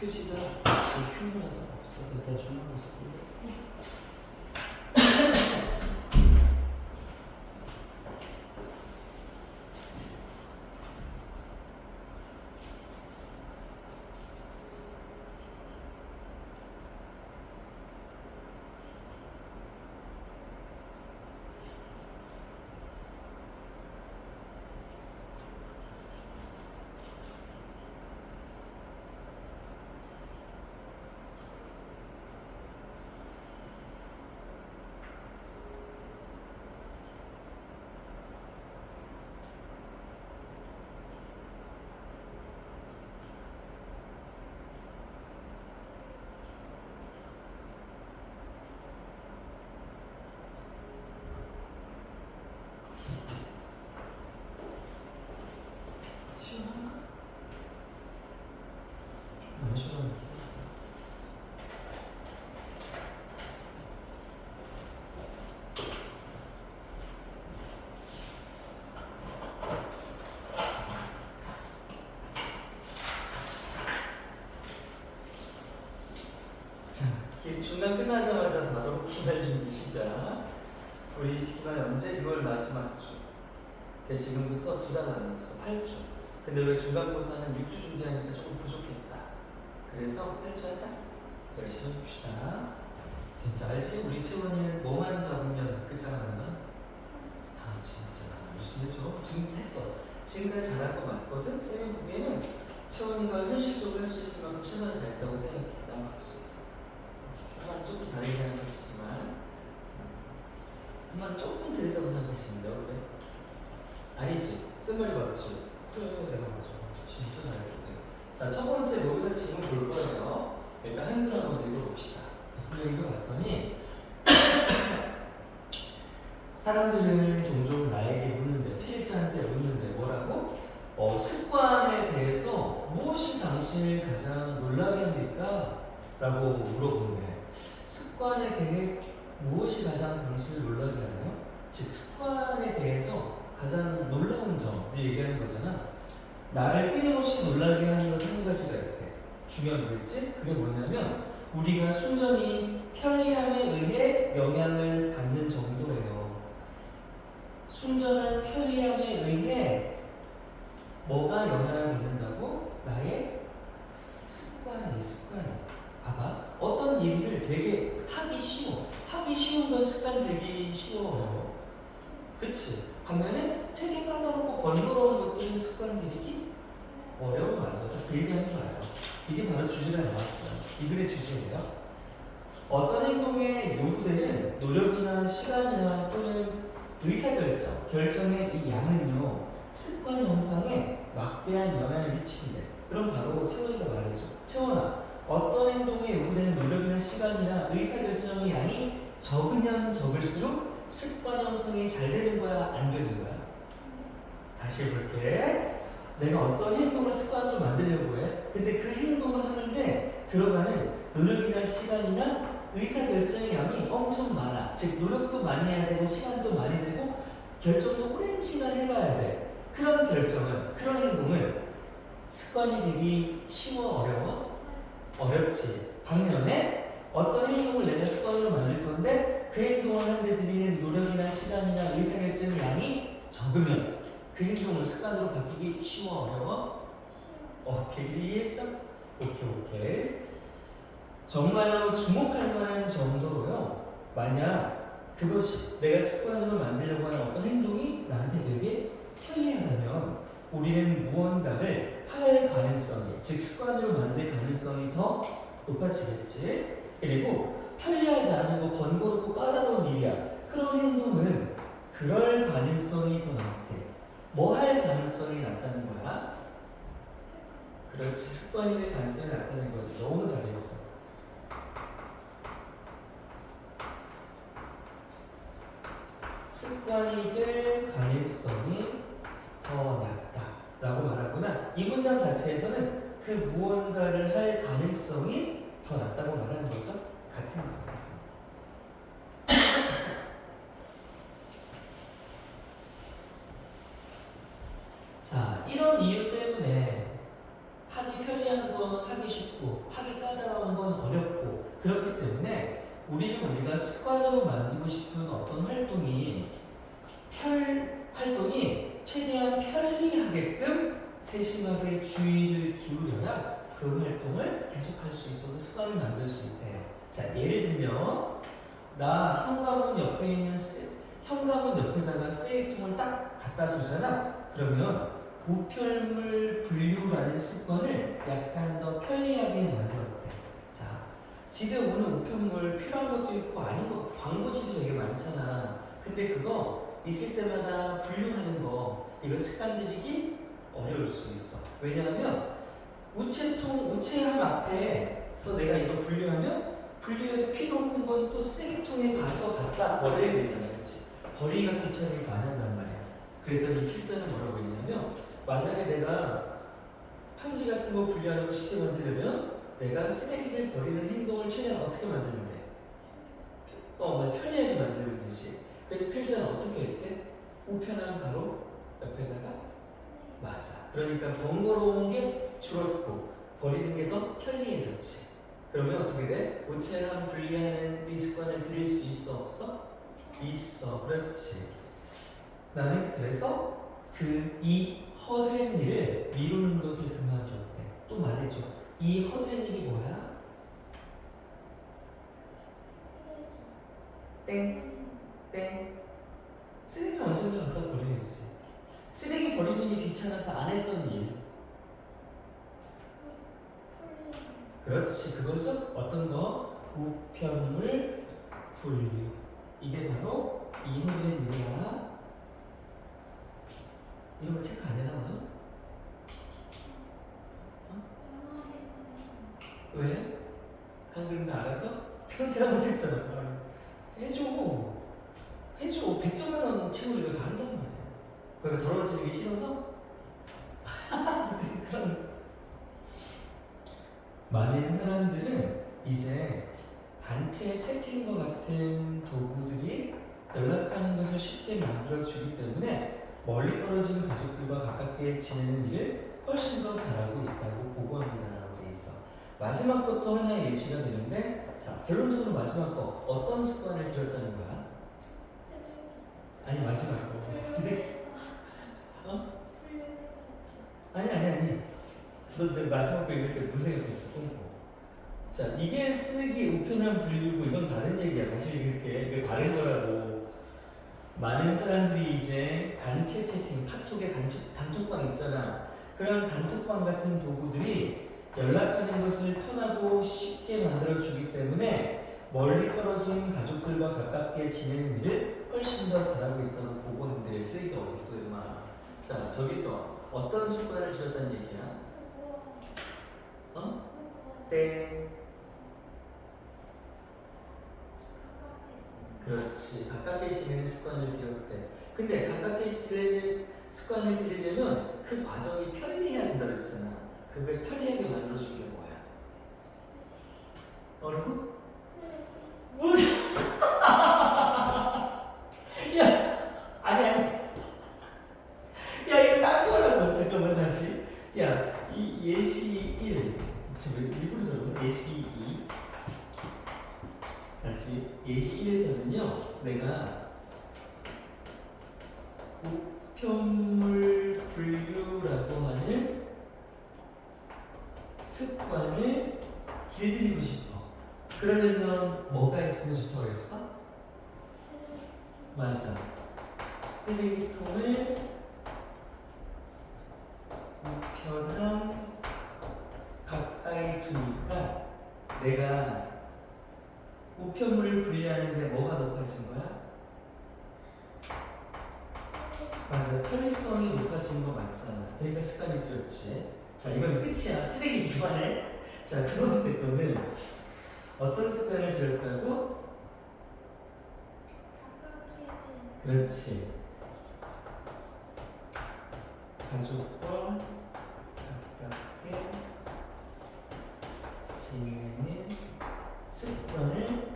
표지가 큐라서 없어서 일단 중간고사 볼게요. 시원한가? 안 시원한데. 자, 중간 끝나자마자 바로 기말 준비 시작. 우리 기말 언제? 6월 마지막 주. 지금부터 2달 남았어. 8주. 근데 왜 중간고사는 6주 준비하니까 조금 부족했다. 그래서 8주 하자. 열심히 해봅시다. 진짜 알지? 우리 채원이는 뭐만 잡으면 끝장난다. 아 진짜 열심히 해줘. 지금 했어. 지금까지 잘한 거 맞거든? 쌤이 보기에는 채원이가 현실적으로 할 수 있을 만큼 최선을 다했다고 생각해. 난 박수. 한번 조금 다르게 생각하시지만 한번 조금 들렸다고 생각하시는데 어때? 아니지? 쓴 말이 맞지? 그래 내가 맞아. 진짜 잘했지. 자, 첫 번째 모의고사 질문 볼 거예요. 일단 한글 한번 읽어봅시다. 무슨 얘기를 봤더니 사람들은 종종 나에게 묻는데, 피해자한테 묻는데 뭐라고? 습관에 대해서 무엇이 당신을 가장 놀라게 합니까? 라고 물어보네. 습관에 대해 무엇이 가장 당신을 놀라게 하나요? 즉 습관에 대해서 가장 놀라운 점을 얘기하는 거잖아. 나를 끊임없이 놀라게 하는 건 한 가지가 있대. 중요한 거겠지? 그게 뭐냐면 우리가 순전히 편리함에 의해 영향을 받는 정도예요. 순전한 편리함에 의해 뭐가 영향을 받는다고? 나의 습관이. 봐봐. 어떤 일을 되게 하기 쉬워. 하기 쉬운 건 습관 되기 쉬워요. 그치? 반면에 되게 까다롭고 번거로운 것들은 습관 들이기 어려운 맞아. 그 얘기하는 거예요. 이게 바로 주제가 나왔어요. 이 글의 주제예요. 어떤 행동에 요구되는 노력이나 시간이나 또는 결정의 이 양은요, 습관 형성에 막대한 영향을 미친대. 그럼 바로 채원이가 말해줘. 채원아, 어떤 행동에 요구되는 노력이나 시간이나 의사결정의 양이 적으면 적을수록 습관 형성이 잘 되는 거야, 안 되는 거야? 다시 해볼게. 내가 어떤 행동을 습관으로 만들려고 해. 근데 그 행동을 하는데 들어가는 노력이나 시간이나 의사결정의 양이 엄청 많아. 즉 노력도 많이 해야 되고 시간도 많이 되고 결정도 오랜 시간 해봐야 돼. 그런 결정은, 그런 행동은 습관이 되기 쉬워, 어려워? 어렵지. 반면에 어떤 행동을 내가 습관으로 만들 건데 그 행동을 하는데 들이는 노력이나 시간이나 의사결정의 양이 적으면 그 행동을 습관으로 바뀌기 쉬워, 어려워? 오케이, 이해했어? 오케이. 정말로 주목할 만한 정도로요. 만약 그것이 내가 습관으로 만들려고 하는 어떤 행동이 나한테 되게 편리하다면 우리는 무언가를 할 가능성이, 즉 습관으로 만들 가능성이 더 높아지겠지. 그리고 편리하지 않은 거, 번거롭고 까다로운 일이야. 그런 행동은 그럴 가능성이 더 높대. 뭐 할 가능성이 낮다는 거야? 그렇지, 습관이 될 가능성이 낮다는 거지. 너무 잘했어. 습관이 될 가능성이 더 낮다 라고 말하구나. 이 문장 자체에서는 그 무언가를 할 가능성이 더 낮다고 말하는 거죠. 같은 거. 자, 이런 이유 때문에 하기 하기 편리한 건 하기 쉽고 하기 까다로운 건 어렵고 그렇기 때문에 우리가 습관으로 만들고 싶은 어떤 활동이 최대한 편리하게끔 세심하게 주의를 기울여야 그 활동을 계속할 수 있어서 습관을 만들 수 있대요. 자, 예를 들면 나 현관문 옆에다가 쓰레기통을 딱 갖다 두잖아. 그러면 우편물 분류라는 습관을 약간 더 편리하게 만들었대. 자, 집에 오는 우편물 필요한 것도 있고 아닌 거 광고지도 되게 많잖아. 근데 그거 있을 때마다 분류하는 거 이거 습관 들이기 어려울 수 있어. 왜냐하면 우체함 앞에서 내가 이거 분류하면 분류해서 필요 없는 건 또 쓰레기통에 가서 갖다 버려야 되잖아. 그치? 버리기가 귀찮으니까 안 한단 말이야. 그랬더니 필자는 뭐라고 했냐면 만약에 내가 편지 같은 거 분류하는 거 쉽게 만들려면 내가 쓰레기를 버리는 행동을 최대한 어떻게 만들면 돼? 맞아. 편리하게 만들면 되지. 그래서 필자는 어떻게 했대? 우편함 바로 옆에다가 맞아. 그러니까 번거로운 게 줄었고 버리는 게 더 편리해졌지. 그러면 어떻게 돼? 우체함 분리하는 이 습관을 들일 수 있어 없어? 있어. 그렇지. 나는 그래서 이 헛된 일을 미루는 것을 그만뒀대. 또 말해줘. 이 헛된 일이 뭐야? 땡. 쓰레기 언젠가 갖다 버려야지. 쓰레기 버리는 게 귀찮아서 안 했던 일. 그렇지. 그것은 어떤 거? 우편물 분류. 이게 바로 이 헛된 일이야. 이런 거 체크 안 해나 오늘? 왜? 한글인 거 알아서? 편태라 못했잖아. 해줘. 100점 만원 친구들 다 한단 말이야. 그러니까 더러워지는 게 싫어서? 무슨 그런. 많은 사람들은 이제 단체 채팅과 같은 도구들이 연락하는 것을 쉽게 만들어주기 때문에 멀리 떨어지는 가족들과 가깝게 지내는 일을 훨씬 더 잘하고 있다고 보고합니다라고 돼 있어. 마지막 것도 하나의 예시가 되는데, 자, 결론적으로 마지막 거 어떤 습관을 들였다는 거야? 아니, 마지막 거 쓰레기. 아니. 너 마지막 거 읽을 때 무슨 생각했어? 자, 이게 쓰레기 우편함 분류고 이건 다른 얘기야. 다시 읽을게. 이거 다른 거라고. 많은 사람들이 이제 단체 채팅, 카톡에 단톡방 있잖아. 그런 단톡방 같은 도구들이 연락하는 것을 편하고 쉽게 만들어주기 때문에 멀리 떨어진 가족들과 가깝게 지내는 일을 훨씬 더 잘하고 있다고 보고한대. 쓰레기가 어딨어, 임마. 자, 저기서 어떤 습관을 들였다는 얘기야? 땡. 그렇지. 가깝게 지내는 습관을 들였대. 근데 가깝게 지내는 습관을 들이려면 그 과정이 편리해야 된다 그랬잖아. 그걸 편리하게 만들어준 게 뭐야? 어려워? 뭐? 야, 아니. 야, 이거 딴 거라고. 잠깐만, 다시. 야, 이 예시 1. 지금 일부러 적은 예시 2. 다시 예시 1에서는요, 내가 우편물 분류라고 하는 습관을 길들이고 싶어. 그러려면 뭐가 있으면 좋다고 했어? 맞아. 쓰레기통을 우편함 가까이 두니까 내가 우편물을 분리하는데 뭐가 높아진 거야? 맞아. 편리성이 높아진 거 맞잖아. 그러니까 습관이 들었지. 자, 이건 끝이야. 쓰레기 그만해. 자, 두 번째 거는 어떤 습관을 들었다고? 그렇지. 가족과 가깝게 지내는 습관을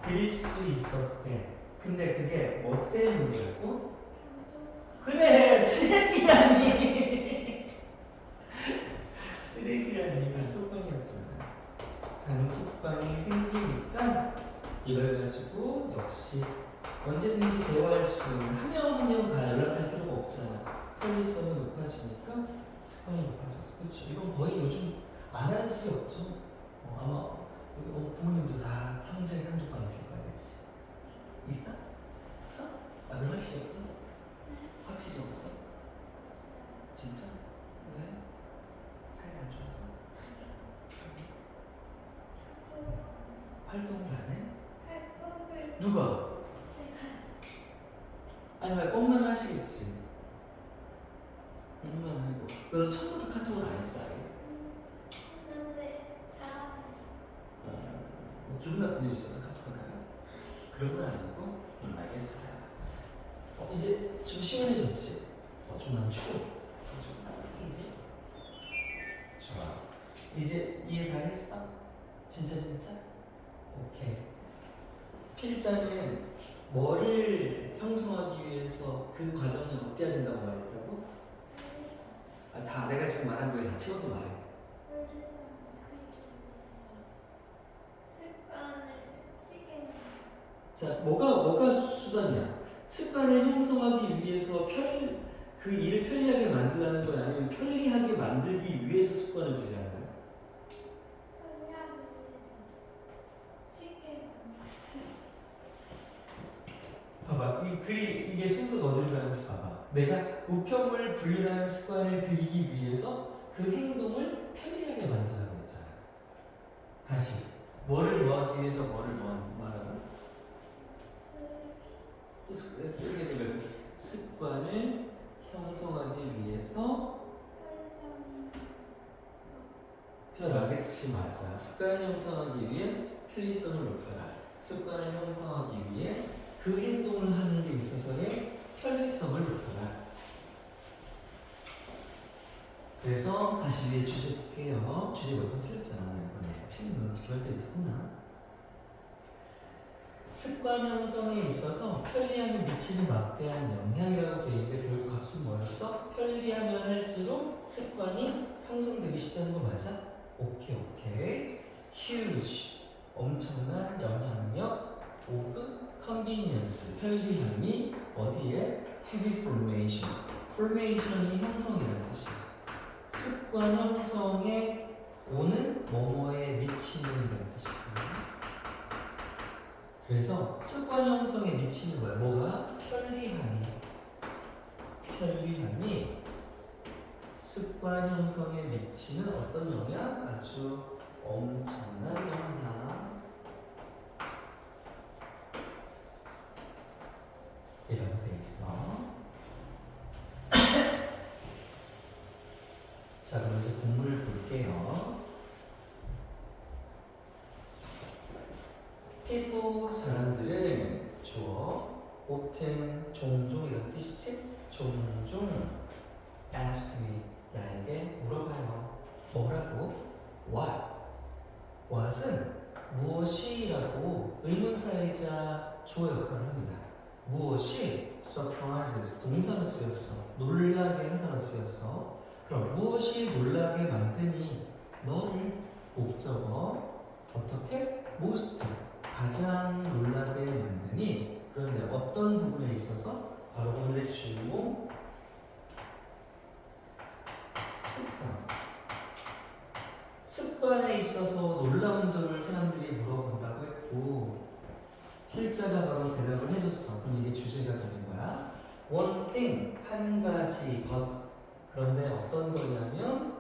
들일 수 있었대. 근데 그게 뭐 때문이라고? 그래, 쓰레기라니. 쓰레기라는 이 단톡방이었잖아. 단톡방이 생기니까 이걸 가지고 역시 언제든지 대화할 수 있는 한 명 한 명 다 연락할 필요가 없잖아. 편리성이 높아지니까 습관이 높아졌어. 그렇죠. 이건 거의 요즘 안 하는 집이 없죠. 아마 여기 부모님도 다 평생 단톡방 있을 거야, 그렇지? 있어? 없어? 아, 그런 확실히 없어? 확실히 없어? 진짜? 왜? 사이가 안 좋아서? 활동을 안 해? 누가? 아니 왜 엄마는 하시겠지. 엄마는 하고. 너는 처음부터 카톡을 안 했어 아예? 뭐 기분 나쁜 일 있어서 카톡하다가? 그런 건 아니고? 알겠어요. 이제 좀 시원해졌지? 좀 난 추워. 좀 따뜻해지지? 좋아. 이제 이해 다 했어? 진짜? 오케이. 필자는 뭐를 형성하기 위해서 그 과정이 어때야 된다고 말했다고? 다 내가 지금 말한 거에 다 채워서 말해. 자, 뭐가 수단이야? 습관을 형성하기 위해서 그 일을 편리하게 만들라는 거야? 아니면 편리하게 만들기 위해서 습관을 들이라는 거야? 봐봐, 이게 순서가 어디로 가는지 봐봐. 내가 우편물 분리라는 습관을 들이기 위해서 그 행동을 편리하게 만들라고 했잖아. 다시 뭐를 뭐하기 위해서 뭐를 뭐하라고? 또 쓰게 습관을 형성하기 위해서 그치 맞아. 습관을 형성하기 위해 편리성을 높여라. 습관을 형성하기 위해 그 행동을 하는 데 있어서의 편리성을 높여라. 그래서 다시 위에 주제 볼게요. 주제 몇 번 틀렸잖아. 이번에 필름 넌 기말 때 듣구나. 습관 형성에 있어서 편리함에 미치는 막대한 영향이라고 되어 있는데 결국 값은 뭐였어? 편리하면 할수록 습관이 형성되기 쉽다는 거 맞아? 오케이. huge 엄청난 영향력 혹은 convenience 편리함이 어디에? habit formation formation이 형성이라는 뜻이야. 습관 형성에 오는 뭐뭐에 미치는 그런 뜻이야. 그래서 습관 형성에 미치는 거야. 뭐가? 편리함이 습관 형성에 미치는 어떤 영향? 아주 엄청난 영향. 이라고 돼 있어. 자, 그럼 이제 본문을 볼게요. 피부 사람들은 주어 often 종종 이런 뜻이지? 종종 ask me 나에게 물어봐요. 뭐라고? what은 무엇이라고 의문사이자 주어 역할을 합니다. 무엇이 surprises 동사로 쓰였어. 놀라게 하다로 쓰였어. 그럼 무엇이 놀라게 만드니 너를 목적어 어떻게? most 가장 놀라게 만드니 그런데 어떤 부분에 있어서 바로 오늘의 주인공 습관에 있어서 놀라운 점을 사람들이 물어본다고 했고 필자가 바로 대답을 해줬어. 그럼 이게 주제가 되는 거야. one thing 한 가지 것. 그런데 어떤 거냐면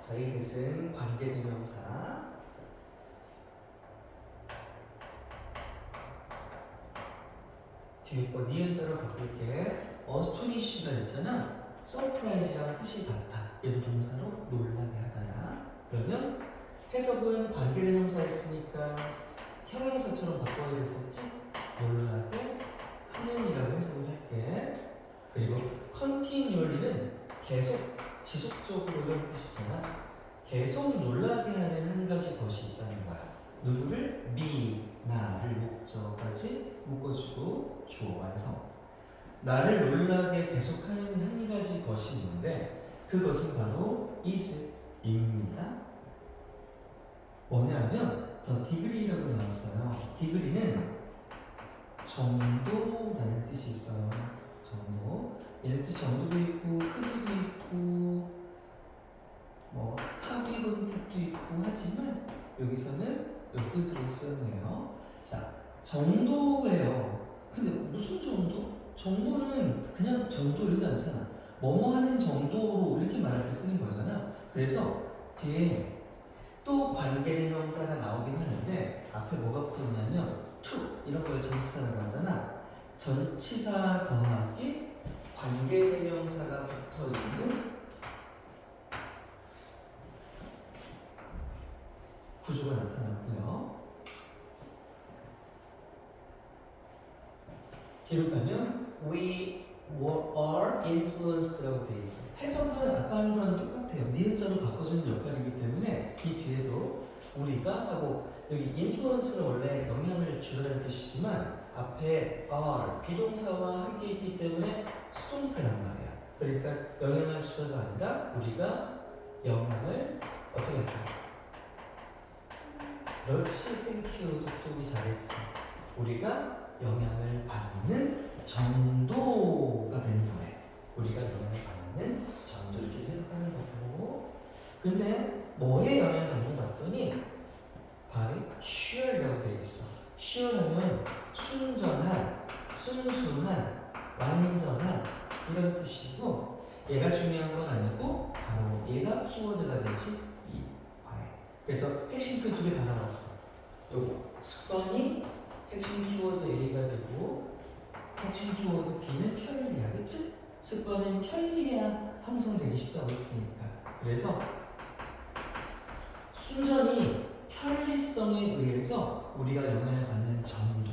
자, 이 뜻은 관계대명사 뒤에 거 니은자로 바꿀게. astonish가 있잖아. surprise랑 뜻이 같아. 얘도 동사로 놀라게 하다야. 그러면 해석은 관계대명사 했으니까 형용사처럼 바꿔야 됐었지? 놀라게 하는이라고 해석을 할게. 그리고 continually는 계속 지속적으로 이런 뜻이잖아. 계속 놀라게 하는 한 가지 것이 있다는 거야. 누구를? me, 나를 목적까지 묶어주고 주어 완성. 나를 놀라게 계속하는 한 가지 것이 있는데 그것은 바로 is 입니다. 뭐냐면 더 degree라고 나왔어요. degree는 정도라는 뜻이 있어요. 정도. 얘는 뜻이 정도도 있고 크기도 있고 뭐 합의분 뜻도 있고 하지만 여기서는 이 뜻으로 쓰였네요. 자, 정도예요. 근데 무슨 정도? 정도는 그냥 정도 이러지 않잖아. 뭐뭐 하는 정도로 이렇게 말할 때 쓰는 거잖아. 그래서 뒤에 또 관계대명사가 나오긴 하는데 앞에 뭐가 붙었냐면 to 이런 걸 전치사라고 하잖아. 전치사 더하기 관계대명사가 붙어있는 구조가 나타났고요. 뒤로 가면 we are influenced라고 되어 있어. 해석은 아까 한 거랑 똑같아요. 니은자로 바꿔주는 역할이기 때문에 이 뒤에도 우리가 하고 여기 influence는 원래 영향을 주다는 뜻이지만 앞에 are 비동사와 함께 있기 때문에 수동태란 말이야. 그러니까 영향을 주다가 아니라 우리가 영향을 어떻게 할까? 그렇지, 땡큐. 똑똑히 잘했어. 우리가 영향을 받는 정도가 되는 거예요. 우리가 영향을 받는 정도 이렇게 생각하는 거고. 근데 뭐에 영향을 받는 거 봤더니 by sure라고 되어 있어. sure 하면 순전한, 순수한, 완전한 이런 뜻이고 얘가 중요한 건 아니고 바로 얘가 키워드가 되지. 그래서 핵심 그 두 개 다 나왔어. 요거 습관이 핵심 키워드 A가 되고 핵심 키워드 B는 편리해야, 그치? 습관은 편리해야 형성되기 쉽다고 했으니까. 그래서 순전히 편리성에 의해서 우리가 영향을 받는 정도,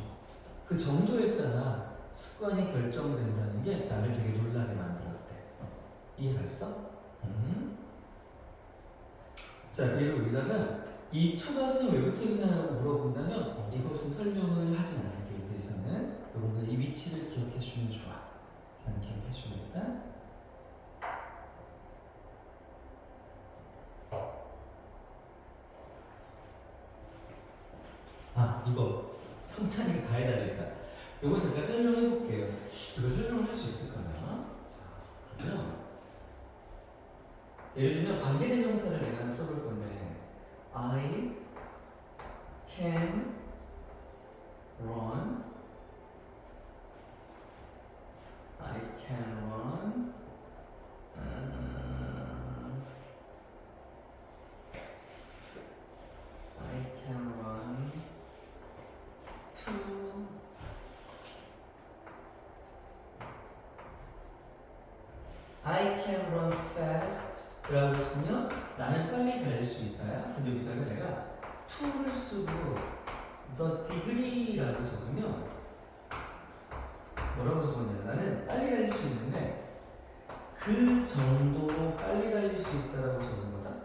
그 정도에 따라 습관이 결정된다는 게 나를 되게 놀라게 만들었대. 이해갔어? 자, 그리고 여기다가 이 투가 선생님 왜 붙어있나라고 물어본다면 이것은 설명을 하진 않을게요. 여기서는 여러분들 이 위치를 기억해주면 좋아. 그냥 기억해줍니다. 아, 이거 성찬이가 다 해달라니까. 이거 잠깐 설명해볼게요. 이거 설명할 수 있을까나? 자, 그러면 예를 들면 관계대명사를 내가 써볼 건데 I can run. I can run. I can run to. I can run fast. 라고 쓰면 나는 빨리 달릴 수 있다야. 근데 여기다가 내가 to를 쓰고 the degree라고 적으면 뭐라고 적었냐면 나는 빨리 달릴 수 있는데 그 정도로 빨리 달릴 수 있다라고 적은 거다.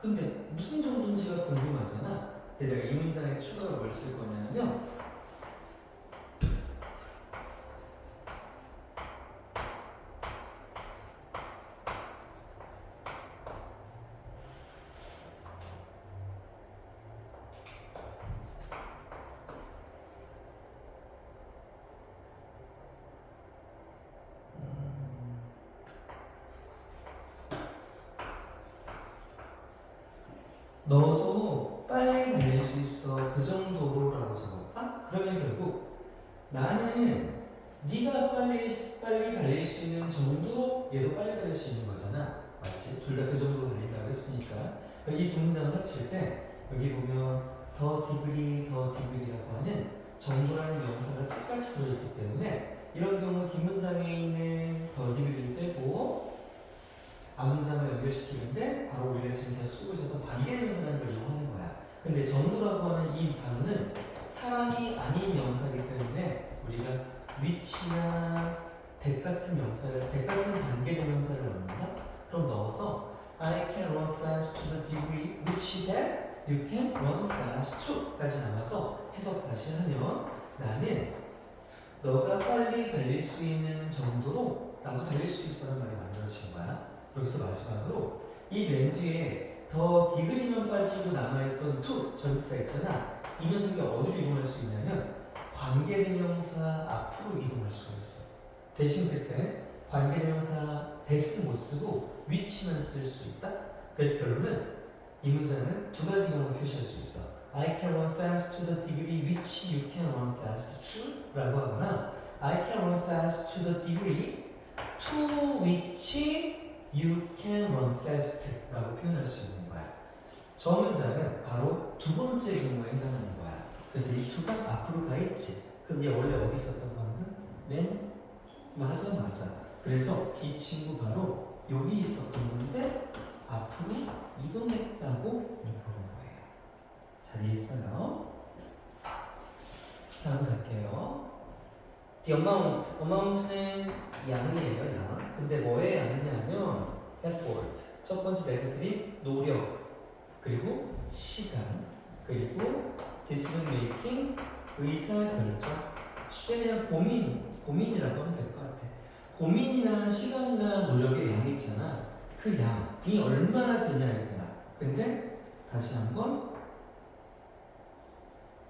근데 무슨 정도인지가 궁금하잖아. 그래서 내가 이 문장에 추가로 뭘 쓸 거냐면 너도 빨리 달릴 수 있어. 그 정도로라고 적었다? 그러면 결국 나는 네가 빨리 달릴 수 있는 정도로 얘도 빨리 달릴 수 있는 거잖아. 맞지? 둘 다 그 정도로 달린다고 했으니까. 이 두 문장을 합칠 때 여기 보면 더 디그리라고 하는 정도라는 명사가 똑같이 들어있기 때문에 이런 경우 뒷문장에 있는 더 디그리를 빼고 앞문장을 연결시키는데 바로 우리가 지금 계속 쓰고 있었던 관계대명사라는 걸 이용하는 거야. 근데 정도라고 하는 이 단어는 사람이 아닌 명사이기 때문에 우리가 위치나 that 같은 명사를, that 같은 관계대명사를 넣는다? 그럼 넣어서 I can run fast to the degree which that you can run fast to 까지 나와서 해석 다시 하면 나는 너가 빨리 달릴 수 있는 정도로 나도 달릴 수 있어라는 말이 만들어진 거야. 여기서 마지막으로 이 맨 뒤에 더 디그리만 빠지고 남아있던 to 전치사 있잖아. 이 녀석이 어디로 이동할 수 있냐면 관계대명사 앞으로 이동할 수가 있어. 대신 그때 관계대명사 대신을 못 쓰고 위치만 쓸 수 있다. 그래서 결론은 이 문장은 두 가지 경우로 표시할 수 있어. I can run fast to the degree which you can run fast to 라고 하거나 I can run fast to the degree to which you can run fast 라고 표현할 수 있는 거야. 저 문장은 바로 두 번째 경우에 해당하는 거야. 그래서 이 to가 앞으로 가 있지. 그럼 얘 원래 어디 있었던 방금? 맨 맞아. 그래서 이 친구 바로 여기 있었던 건데 앞으로 이동했다고 보는 거예요. 잘 이해했어요? 다음 갈게요. The amount는 양이에요, 양. 근데 뭐의 양이냐면 effort. 첫 번째 내가 드린 노력, 그리고 시간, 그리고 decision making, 의사결정. 쉽게 그냥 고민이라고 하면 될 것 같아. 고민이나 시간이나 노력의 양이 있잖아. 그 양이 얼마나 되냐에 따라. 근데 다시 한번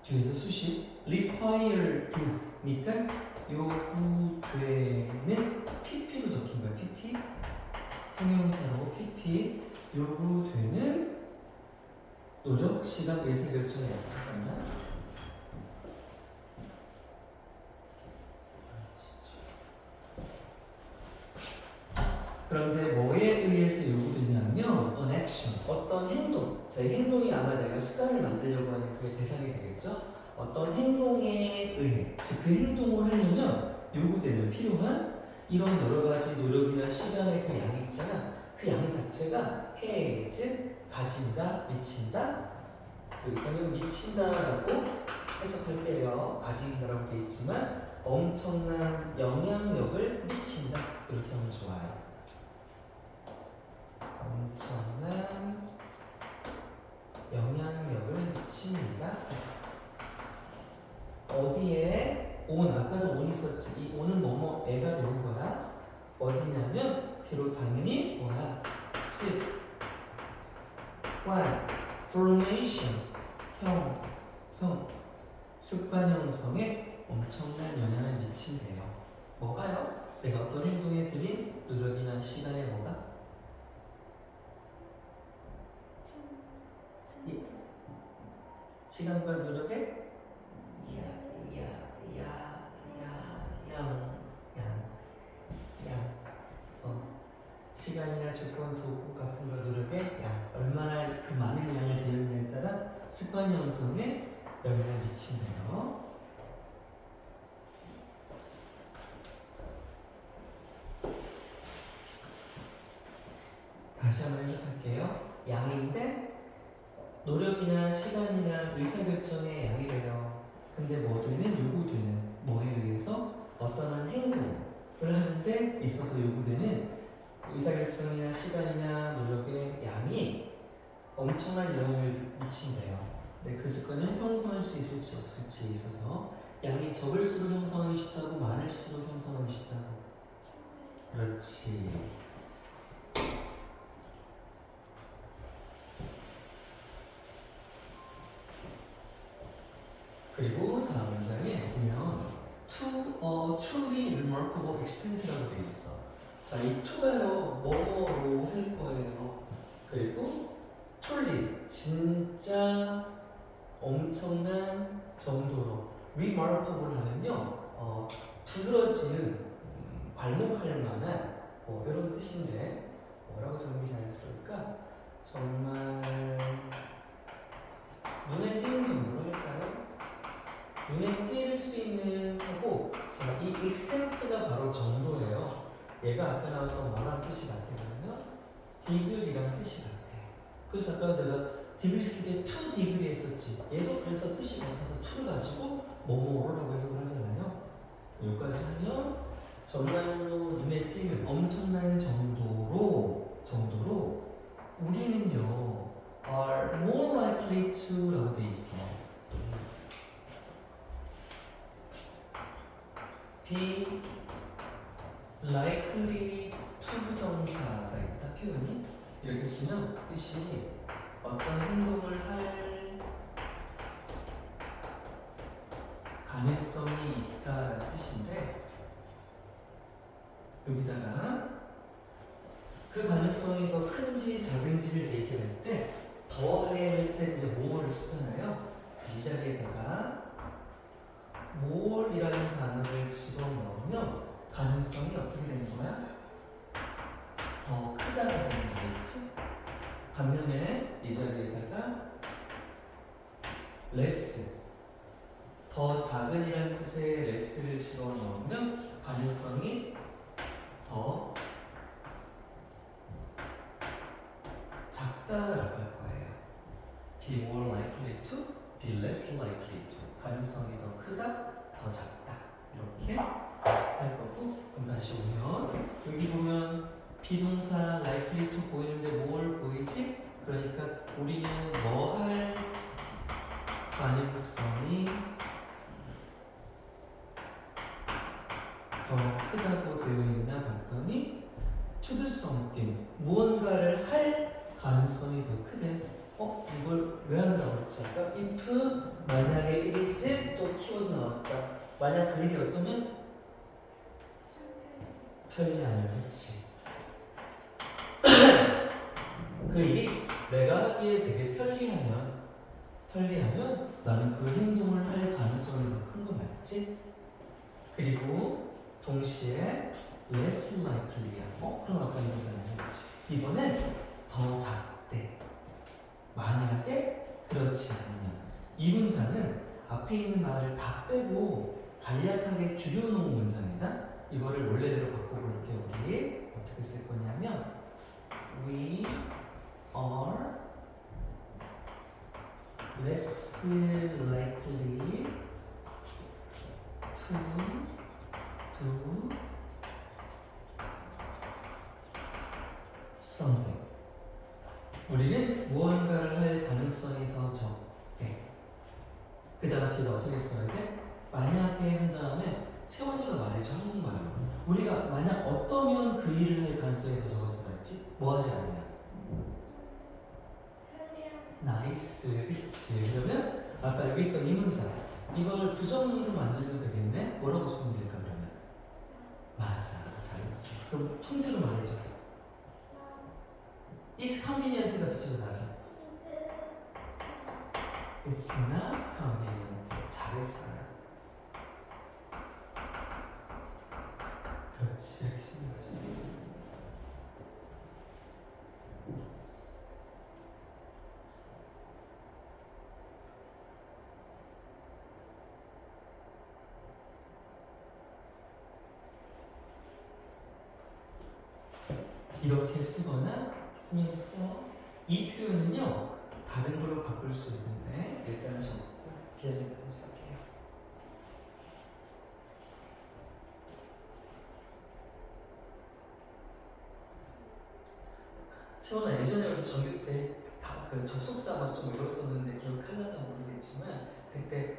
뒤에서 수식 required니까 요구되는 pp로 적힌 거야. pp 형용사로 pp 요구되는 노력, 시간, 의사결정의 양. 잠깐만. 그런데 뭐에 의해서 요구되냐면 an action, 어떤 행동. 자, 이 행동이 아마 내가 습관을 만들려고 하는 그게 대상이 되겠죠. 어떤 행동에 의해, 즉 그 행동을 하려면 요구되는 필요한 이런 여러 가지 노력이나 시간의 그 양이 있잖아. 그 양 자체가 has, 가진다, 미친다. 여기서는 미친다라고 해석할게요. 가진다라고 되어 있지만 엄청난 영향력을 미친다. 이렇게 하면 좋아요. 엄청난 영향력을 미칩니다. 어디에? 온, 아까도 온 있었지. 이 온은 뭐뭐애가 되는 거야. 어디냐면 비록 당연히 뭐야? 습관, formation, 형성, 습관 형성에 엄청난 영향을 미친대요. 뭐가요? 내가 어떤 행동에 들인 노력이나 시간에 뭐가? 시간과 노력에 시간이나 조건, 도구 같은 걸 노력에 양, 얼마나 그 많은 양을 재우느냐에 따라 습관 형성에 영향을 미친대요. 다시 한번 해석할게요. 양인데 노력이나 시간이나 의사결정의 양이래요. 근데 뭐 되는? 요구되는 뭐에 의해서 어떤 한 행동을 하는데 있어서 요구되는 의사결정이나 시간이나 노력의 양이 엄청난 영향을 미친대요. 근데 그 습관을 형성할 수 있을지 없을지에 있어서 양이 적을수록 형성하기 쉽다고 많을수록 형성하기 쉽다고. 그렇지. 그리고 다음 문장에 보면 to a truly remarkable extent라고 되어 있어. 자, 이 to가요 뭐뭐로 할 거예요. 그리고 truly 진짜 엄청난 정도로 remarkable 하면요 두드러지는 괄목할 만한 뭐 이런 뜻인데 뭐라고 정리 자연스러울까? 정말 눈에 띄는 정도로 할까요? 눈에 띌 수 있는 하고, 자, 이 extent가 바로 정도예요. 얘가 아까 나왔던 뭐란 뜻이 같냐면 디그리란 뜻이 같아. 그래서 아까 내가 디그리 쓸 때 to 디그리 했었지. 얘도 그래서 뜻이 같아서 to를 가지고 뭐뭐로라고 해석을 하잖아요. 여기까지 하면 정말로 눈에 띄는 엄청난 정도로 우리는요 are more likely to라고 돼 있어. be likely to 정사가 있다 표현이. 이렇게 쓰면 뜻이 어떤 행동을 할 가능성이 있다는 뜻인데 여기다가 그 가능성이 더 큰지 작은지를 얘기할 때 더해야 할 때는 이제 more를 쓰잖아요. 이 자리에다가 more이라는 단어를 집어넣으면 가능성이 어떻게 되는 거야? 더 크다가 되는 거겠지? 반면에 이 자리에다가 less 더 작은이라는 뜻의 less를 집어넣으면 가능성이 더 작다라고 할 거예요. be more likely to, be less likely to. 가능성이 더 크다, 더 작다. 이렇게 할 거고. 그럼 다시 오면 여기 보면 비동사 likely to 보이는데 뭘 보이지? 그러니까 우리는 뭐 할 가능성이 더 크다고 되어 있나 봤더니 to do something 무언가를 할 가능성이 더 크대. 이걸 왜 한다고 했지? 아까 if 만약에 it is 또 키워드 나왔다. 만약 그 일이 어떠면 편리하면 했지. 그 일이 내가 하기에 되게 편리하면 나는 그 행동을 할 가능성이 더 큰 거 맞지? 그리고 동시에 less likely야. 그럼 아까 이 문장은 했지. 이번엔 더 작대. 만약에 그렇지 않으면. 이 문장은 앞에 있는 말을 다 빼고 간략하게 줄여놓은 문장이다. 이거를 원래대로 바꿔볼게요. 우리 어떻게 쓸 거냐면 We are less likely to do something. 우리는 무언가를 할 가능성이 더 적대. 그 다음 뒤에다 어떻게 써야 돼? 만약에 한 다음에 채원이가 말해줘 한국말로. 우리가 만약 어떠면 그 일을 할 가능성이 더 적어진다 했지? 뭐 하지 않느냐? 나이스, 그치. 그러면 아까 여기 있던 이 문장 이걸 부정문으로 만들면 되겠네? 뭐라고 쓰면 될까 그러면? 맞아, 잘했어. 그럼 통째로 말해줘. It's convenient가 붙여서 나서 It's not convenient. 잘했어요. 그렇지, 이렇게 쓰는 거지. 이렇게 쓰거나 쓰면서 써. 이 표현은요 다른 걸로 바꿀 수 있는데 일단 저 기다리면서 할게요. 채원아 예전에 우리 전교 때 다 그 접속사만 좀 외웠었는데 기억하려나 모르겠지만 그때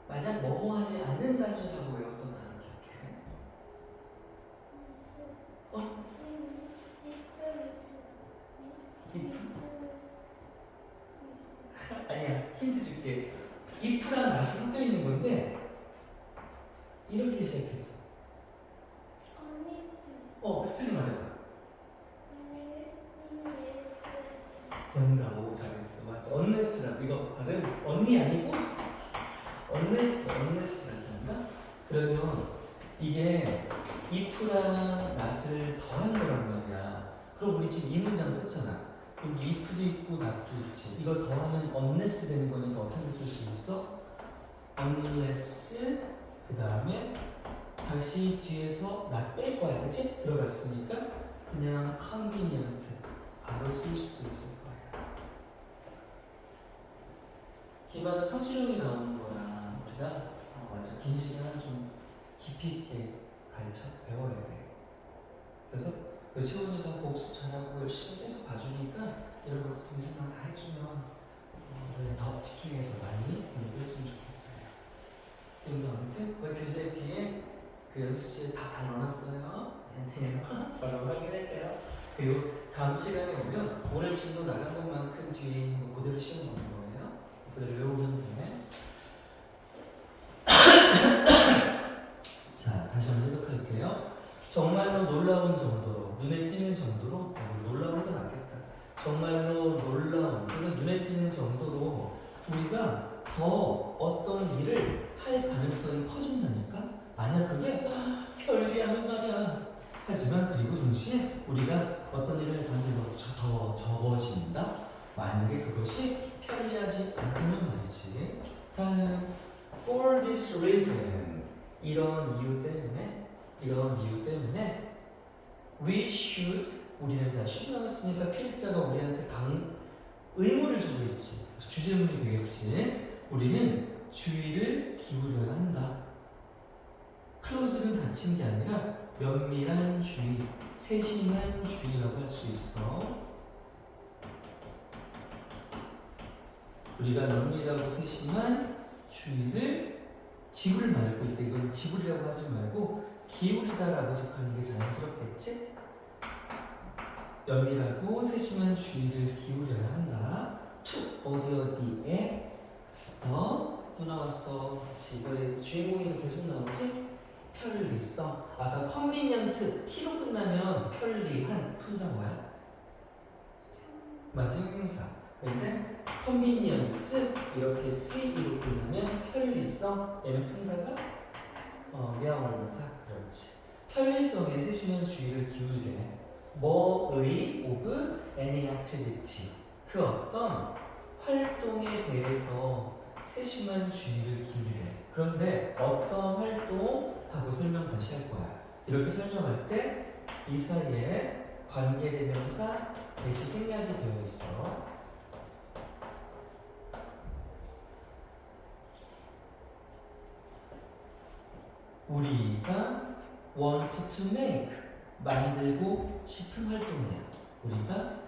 만약 뭐뭐 하지 않는다면 하고 외웠던 단어 기억해? 아니야, 힌트 줄게. if랑 not이 섞여 있는 건데 이렇게 시작했어. 스펠링 말해봐. 정답. 오, 잘했어. 맞아. unless라고. 이거 발음 언니 아니고 unless라고. 그러면 이게 if랑 not을 더한 거란 말이야. 그럼 우리 지금 이 문장 썼잖아. 여기 if도 있고 not도 있지. 이걸 더하면 unless 되는 거니까 어떻게 쓸 수 있어? unless 그 다음에 다시 뒤에서 not 뺄 거야, 그치? 들어갔으니까 그냥 convenient 바로 쓸 수도 있을 거야. 기반은 서술형이 나오는 거라 우리가 맞아. 긴 시간 좀 깊이 있게 가르쳐 배워야 돼. 그래서 그 채원이가 복습 잘하고 열심히 계속 봐주니까 이런 것도 생각만 다 해주면 더 집중해서 많이 공부했으면 좋겠어요. 선생님도 아무튼 그 교재 뒤에 그 연습실 다 넣어놨어요. 바로 확인하세요. 그리고 다음 시간에 오면 오늘 진도 나간 것만큼 뒤에 있는 거 그대로 시험 보는 거예요. 그대로 외우면 돼. 자, 다시 한번 해석할게요. 정말로 놀라운 정도로, 눈에 띄는 정도로, 놀라운 건 낫겠다. 정말로 놀라운, 또는 눈에 띄는 정도로 우리가 더 어떤 일을 할 가능성이 커진다니까? 만약 그게 편리하면 말이야. 하지만 그리고 동시에 우리가 어떤 일을 할 가능성이 더 적어진다? 만약에 그것이 편리하지 않다면 말이지. 다음, for this reason, 이런 이유 때문에 we should, 우리는 자 should 나왔으니까 필자가 우리한테 의무를 주고 있지. 주제문이 되겠지. 우리는 주의를 기울여야 한다. close는 닫힌 게 아니라 면밀한 주의, 세심한 주의라고 할 수 있어. 우리가 면밀하고 세심한 주의를 지구를 말고 있다. 이걸 지구라고 하지 말고 기울이다라고 해석하는 게 자연스럽겠지? 면밀하고 세심한 주의를 기울여야 한다. 어디에 또 나왔어. 이거의 주인공이 계속 나오지? 편리성. 아까 컨비니언트 T로 끝나면 편리한 품사 뭐야? 맞아, 형용사. 근데 컨비니언스 이렇게 CE로 끝나면 편리성. 얘는 품사가 명사. 그렇지. 편리성에 세심한 주의를 기울이래. 뭐의 of any activity. 그 어떤 활동에 대해서 세심한 주의를 기울이래. 그런데 어떤 활동 하고 설명 다시 할 거야. 이렇게 설명할 때 이 사이에 관계대명사 대시 생략이 되어 있어. 우리가 want to make, 만들고 싶은 활동이야. 우리가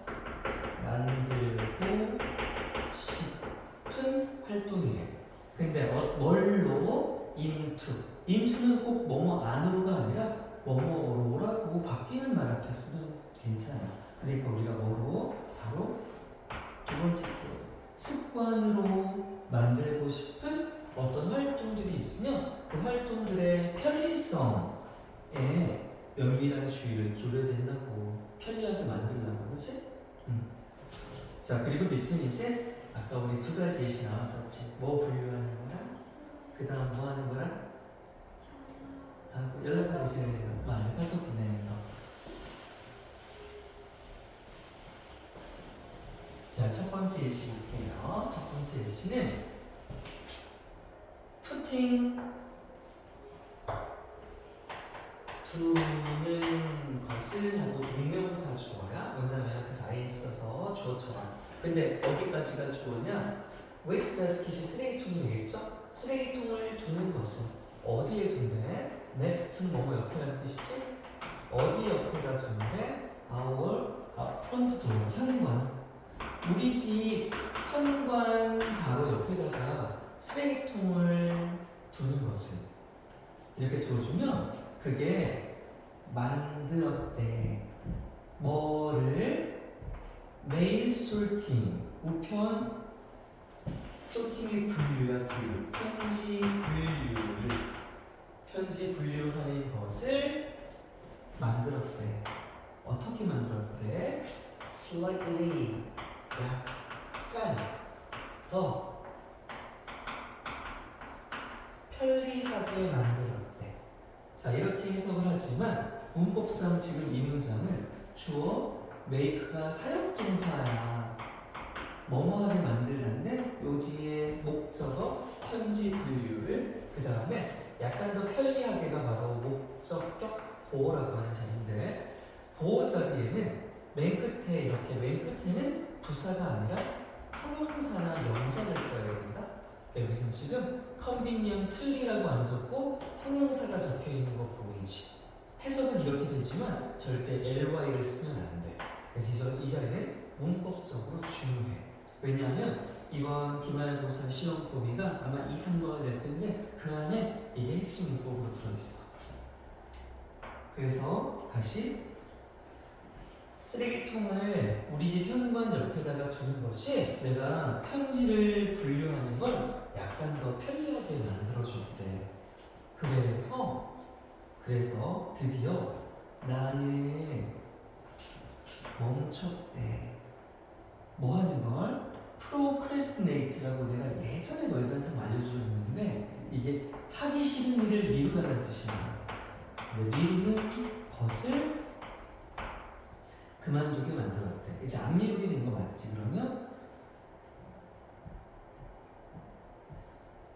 만들고 싶은 활동이래. 근데 뭘로? into는 꼭 뭐뭐 안으로가 아니라 뭐뭐로라고 바뀌는 말 앞에 쓰면 괜찮아. 그러니까 우리가 뭐로? 바로 두 번째 키워드. 습관으로 만들고 싶은 어떤 활동들이 있으면 그 활동들의 편리성에 면밀한 주의를 기울여야 된다고. 편리하게 만들려고, 그렇지? 자, 그리고 밑에 이제 아까 우리 두 가지 예시 나왔었지. 뭐 분류하는 거랑 그 다음 뭐 하는 거랑 연락하기 지내는 거. 맞아, 카톡 보내는 거. 자, 첫 번째 예시 볼게요. 첫 번째 예시는 putting, 두는 것을 하고 동명사 주어야. 원자면 그래서 ing 써서 주어처럼. 근데 어디까지가 주어냐? 웨이스트바스켓이 쓰레기통이 되겠죠? 쓰레기통을 두는 것은 어디에 둔대? next는 뭐뭐 옆에라는 뜻이지? 어디 옆에다 둔대? our front door, 현관. 우리 집 현관 바로 옆에다가 쓰레기통을 두는 것은 이렇게 둬주면 그게 만들었대. 뭐를? 메일 sorting, 우편 sorting의 분류야. 분류. 편지 분류하는 것을 만들었대. 어떻게 만들었대? slightly, 약간 더 편리하게 만들었대. 자, 이렇게 해석을 하지만 문법상 지금 이 문장은 주어 make가 사역동사야. 뭐뭐하게 만들는데 요 뒤에 목적어 편지 분류를, 그 다음에 약간 더 편리하게가 바로 목적격 보호라고 하는 자리인데, 보호 자리에는 맨 끝에 이렇게 맨 끝에는 부사가 아니라 형용사나 명사를 써야 된다. 여기서 지금 conveniently라고 안 적고 형용사가 적혀 있는 거 보이지? 해석은 이렇게 되지만 절대 ly를 쓰면 안 돼. 그래서 이 자리는 문법적으로 중요해. 왜냐하면 이번 기말고사 시험 범위가 아마 2, 3번이 될 텐데 그 안에 이게 핵심 문법으로 들어있어. 그래서 다시 쓰레기통을 우리 집 현관 옆에다가 두는 것이 내가 편지를 분류하는 걸 약간 더 편리하게 만들어줬대. 그래서 드디어 나는 멈췄대. 뭐 하는 걸? procrastinate라고 내가 예전에 너희들한테 알려주었는데 이게 하기 싫은 일을 미루다는 뜻이야. 근데 미루는 것을 그만두게 만들었대. 이제 안 미루게 된 거 맞지? 그러면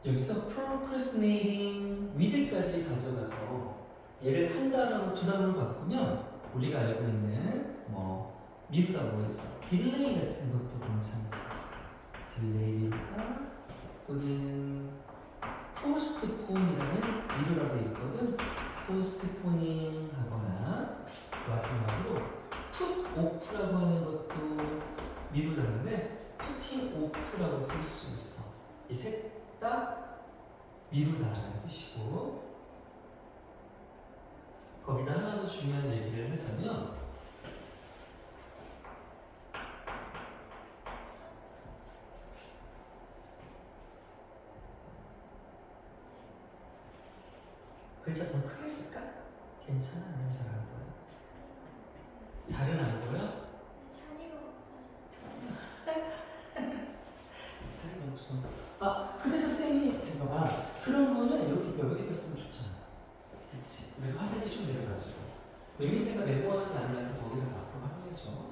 여기서 procrastinating with까지 가져가서 얘를 한 단어로 두 단어로 바꾸면 우리가 알고 있는 뭐 미루다 뭐 있어? delay 같은 것도 괜찮아. 딜레이가 또는 postpone이라는 미루라고 있거든. postponing 하거나 마지막으로 put off라고 하는 것도 미루다는데 putting off라고 쓸 수 있어. 이 셋 다 미루다라는 뜻이고 거기다 하나 더 중요한 얘기를 하자면 글자 더 크게 쓸까? 괜찮아? 아니면 잘 안 보여? 잘은 안 보여? 자리가 없어. 아, 그래서 쌤이 잠깐만 그런 거는 이렇게 뼈벽에다 쓰면 좋잖아. 그치? 우리가 화살이 좀 내려가지고 맨 밑에가 메모하는 게 아니라서 거기다 앞으로 하는 거죠.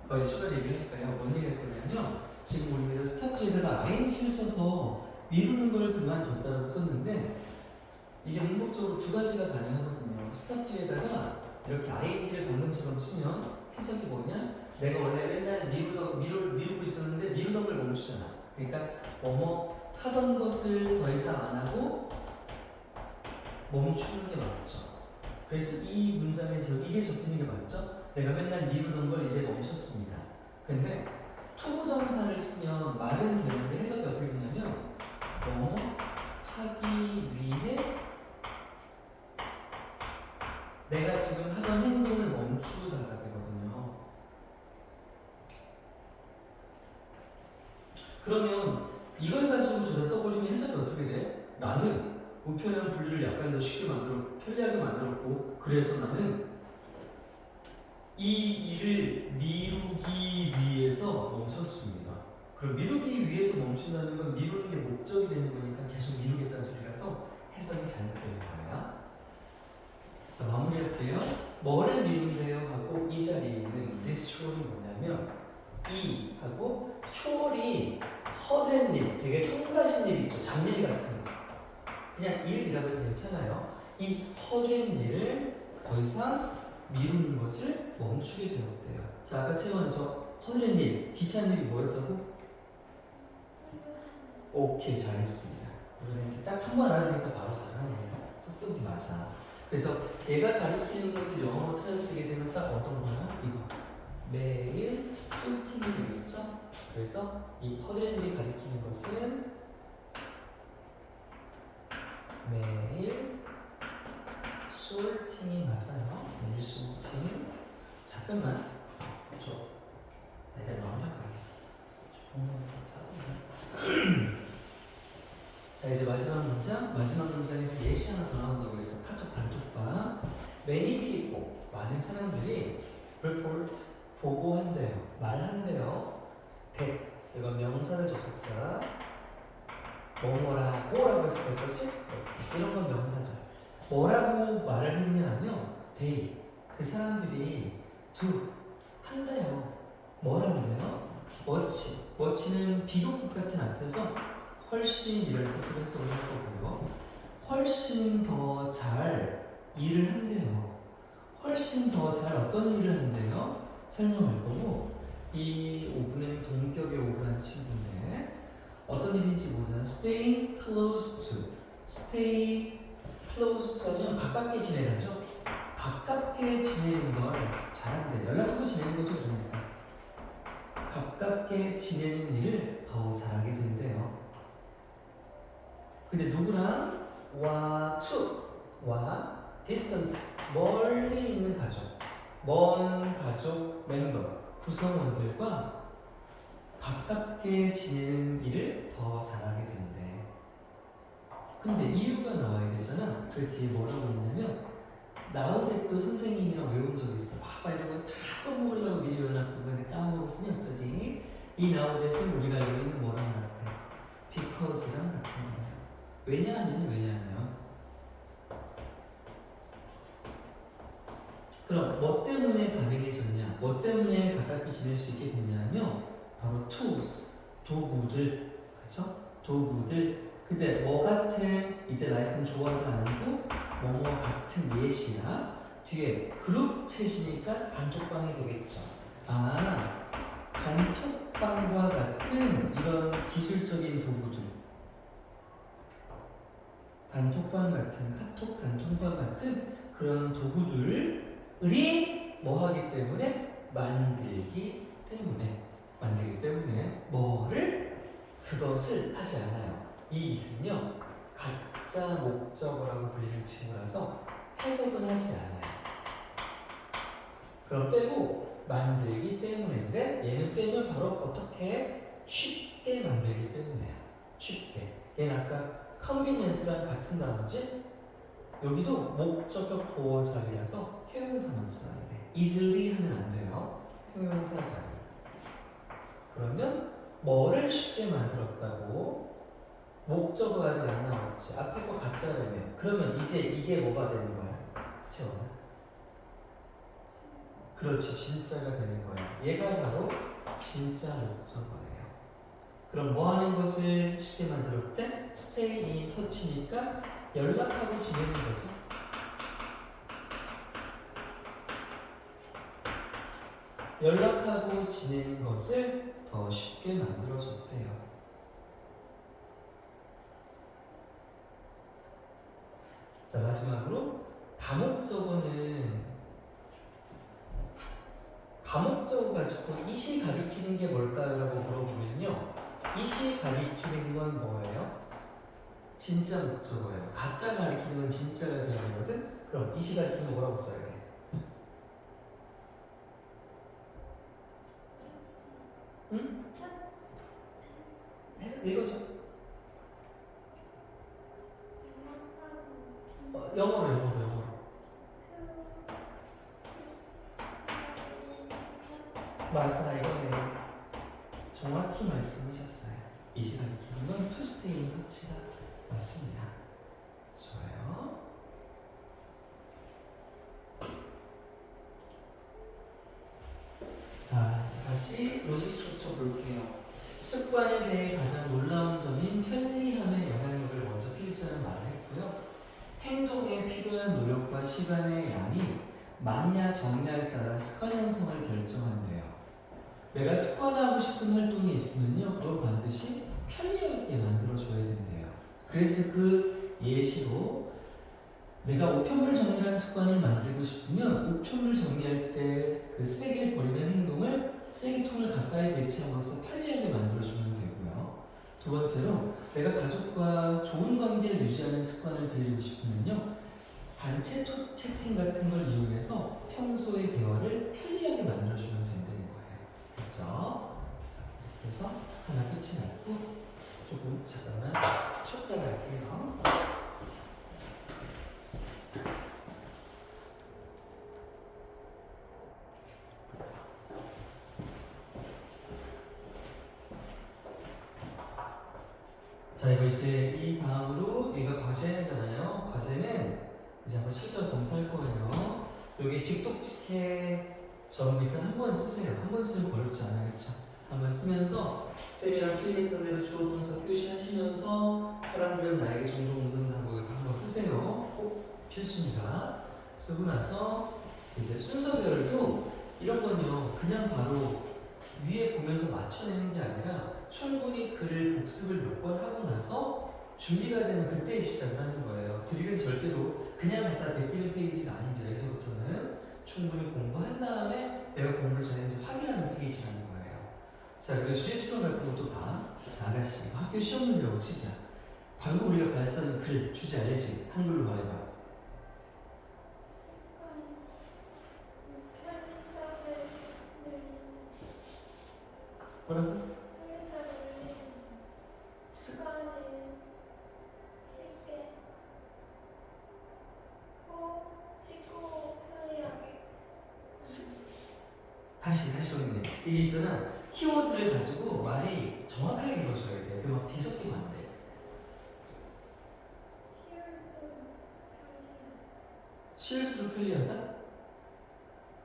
거의 추가 얘기를 할까요? 뭔 얘기 할 거냐면 지금 우리가 스타트에다가 ing를 써서 미루는 걸 그만뒀다고 썼는데 이게 문법적으로 두 가지가 가능하거든요. 스타트에다가 이렇게 ing를 방금처럼 치면 해석이 뭐냐? 내가 원래 맨날 미루고 있었는데 미루던 걸 멈추잖아. 그러니까 뭐뭐 하던 것을 더 이상 안 하고 멈추는 게 맞죠. 그래서 이 문장에 이게 적히는 게 맞죠? 내가 맨날 미루던 걸 이제 멈췄습니다. 근데 투부정사를 쓰면 말은 되는데 해석이 어떻게 되냐면 뭐 하기 위해 내가 지금 하던 행동을 멈추다가 되거든요. 그러면 이걸 가지고 저자 써버리면 해석이 어떻게 돼? 나는 우편형 분류를 약간 더 쉽게 편리하게 만들었고 그래서 나는 이 일을 미루기 위해서 멈췄습니다. 그럼 미루기 위해서 멈춘다는 건 미루는 게 목적이 되는 거니까 계속 미루겠다는 소리라서 해석이 잘못되는 거예요. 그래서 마무리할게요. 뭐를 미룬대요 하고 이 자리에 있는 this chore는 뭐냐면 이 하고 chore이 허된 일, 되게 성가신 일 있죠. 잡일 같은 거. 그냥 일이라고 해도 괜찮아요. 이 허된 일을 더 이상 미루는 것을 멈추게 되었대요. 자, 아까 채원에서 허된 일, 귀찮은 일이 뭐였다고? 오케이, 잘했습니다. 우리는 딱 한 번 알아보니까 바로 잘하네요. 똑똑히 맞아. 그래서 얘가 가리키는 것을 영어로 찾아 쓰게 되면 딱 어떤 거야? 이거. 매일 솔팅이 되겠죠? 그래서 이 허된 일이 가리키는 것은 매일 솔팅이 맞아요. 매일 솔팅. 잠깐만. 일단 완벽하게. 자, 이제 마지막 문장. 마지막 문장에서 예시 하나 더 나온다고 해서 카톡 단톡방. Many people, 많은 사람들이 report, 보고한대요. 말한대요. that, 이건 명사를 접속사. 뭐뭐라고라고 했을 때 그렇지? 이런 건 명사죠. 뭐라고 말을 했냐면 they, 그 사람들이 do, 한대요. 뭐라는데요? what는 비교급 같은 앞에서 훨씬 이럴 뜻으로 해석을 할 거고요. 훨씬 더 잘 일을 한대요. 훨씬 더 잘 어떤 일을 한대요? 설명할 거고 이 5분은 동격의 5분한 친구인데 어떤 일인지 보자. Stay close to. Stay close to는 가깝게 지내라죠. 가깝게 지내는 걸 잘한대. 연락하고 지내는 거죠, 그러니까. 가깝게 지내는 일을 더 잘하게 된대요. 근데 누구랑? to. 와 distant 멀리 있는 가족, 먼 가족 멤버 구성원들과 가깝게 지내는 일을 더 잘하게 된대. 근데 이유가 나와야 되잖아. 그 뒤에 뭐라고 있냐면 나우댓도 선생님이랑 외운 적 있어. 아빠 이런 거 다 써먹으려고 미리 외워놨던 건데 까먹었으니 어쩌지? 이 나우댓은 우리가 알고 있는 뭐랑 같아? because랑 같은 거야. 왜냐하면 그럼 뭐 때문에 가능해졌냐? 뭐 때문에 가깝게 지낼 수 있게 됐냐면 바로 tools, 도구들, 그쵸? 도구들. 근데 뭐 같은 이때 like는 좋아도 아니고 뭐뭐 같은 예시나 뒤에 그룹 챗이니까 단톡방이 되겠죠. 아, 단톡방과 같은 이런 기술적인 도구들, 단톡방 같은 카톡 단톡방 같은 그런 도구들을 뭐 하기 때문에 만들기 때문에 뭐를 그것을 하지 않아요. 이 있으며 가짜 목적어라고 불리는 친구라서 해석은 하지 않아요. 그럼 빼고 만들기 때문인데 얘는 빼면 바로 어떻게 쉽게 만들기 때문이에요. 쉽게. 얘는 아까 convenient랑 같은 단어지? 여기도 목적격 보호 자리라서 형용사만 써야 돼. easily 하면 안 돼요. 형용사 자리. 그러면 뭐를 쉽게 만들었다고? 목적어가 아직 안 나왔지. 앞에 거 가짜라며. 그러면 이제 이게 뭐가 되는 거야? 채원아? 그렇지, 진짜가 되는 거야. 얘가 바로 진짜 목적어예요. 그럼 뭐 하는 것을 쉽게 만들었대? stay in touch니까 연락하고 지내는 거죠. 연락하고 지내는 것을 더 쉽게 만들어줬대요. 자, 마지막으로 가목적어 가지고 이시 가리키는 게 뭘까요? 라고 물어보면요. 이시 가리키는 건 뭐예요? 진짜 목적어예요. 가짜 가리키는 건 진짜가 돼야 되거든? 그럼 이시 가리키는 건 뭐라고 써야 돼? 응? 읽어줘. 영어로. 맞아요. 네. 정확히 말씀하셨어요. 이 시간에 기는 건 to stay in touch가 맞습니다. 좋아요. 자, 이제 다시 로직 스트럭처 볼게요. 습관에 대해 가장 놀라운 점인 편리함의 영향력을 먼저 필자는 말을 했고요. 행동에 필요한 노력과 시간의 양이 많냐 적냐에 따라 습관 형성을 결정한대요. 내가 습관화하고 싶은 활동이 있으면요, 그걸 반드시 편리하게 만들어줘야 된대요. 그래서 그 예시로 내가 우편물 정리라는 습관을 만들고 싶으면 우편물 정리할 때 그 쓰레기를 버리는 행동을 쓰레기통을 가까이 배치함으로써 편리하게 만들어주면 되고요. 두 번째로 내가 가족과 좋은 관계를 유지하는 습관을 들이고 싶으면요, 단체 채팅 같은 걸 이용해서 평소의 대화를 편리하게 만들어주면 된다는 거예요. 그렇죠? 자, 그래서 하나 끝이 났고 조금 잠깐만 쉬었다 갈게요. 자, 이거 이제 이 다음으로 얘가 과제잖아요. 과제는 이제 한번 실전 검사할 거예요. 여기 직독직해 점 밑에 한번 쓰세요. 한 번 쓰면 어렵지 않아요. 그렇죠? 한번 쓰면서 쌤이랑 필리했던 대로 주어 동사 표시하시면서 사람들은 나에게 종종 묻는다고 한번 쓰세요. 꼭 필수입니다. 쓰고 나서 이제 순서별도 이런 건요, 그냥 바로 위에 보면서 맞춰내는 게 아니라 충분히 글을 복습을 몇 번 하고 나서 준비가 되면 그때 시작을 하는 거예요. 드릴은 절대로 그냥 갖다 베끼는 페이지가 아닙니다. 여기서부터는 충분히 공부한 다음에 내가 공부를 잘했는지 확인하는 페이지라는 거예요. 자, 그리고 주제 추론 같은 것도 봐. 자, 아가씨, 학교 시험 문제라고 치자. 방금 우리가 받았던 글, 주제 알지? 한글로 말해봐. 뭐라고? 습관이 쉽게 쉽고 편리하게 다시 정리해. 이게 있잖아. 키워드를 가지고 말이 정확하게 이루어져야 돼. 그막 뒤섞이면 안 돼. 쉬울수록 편리하다?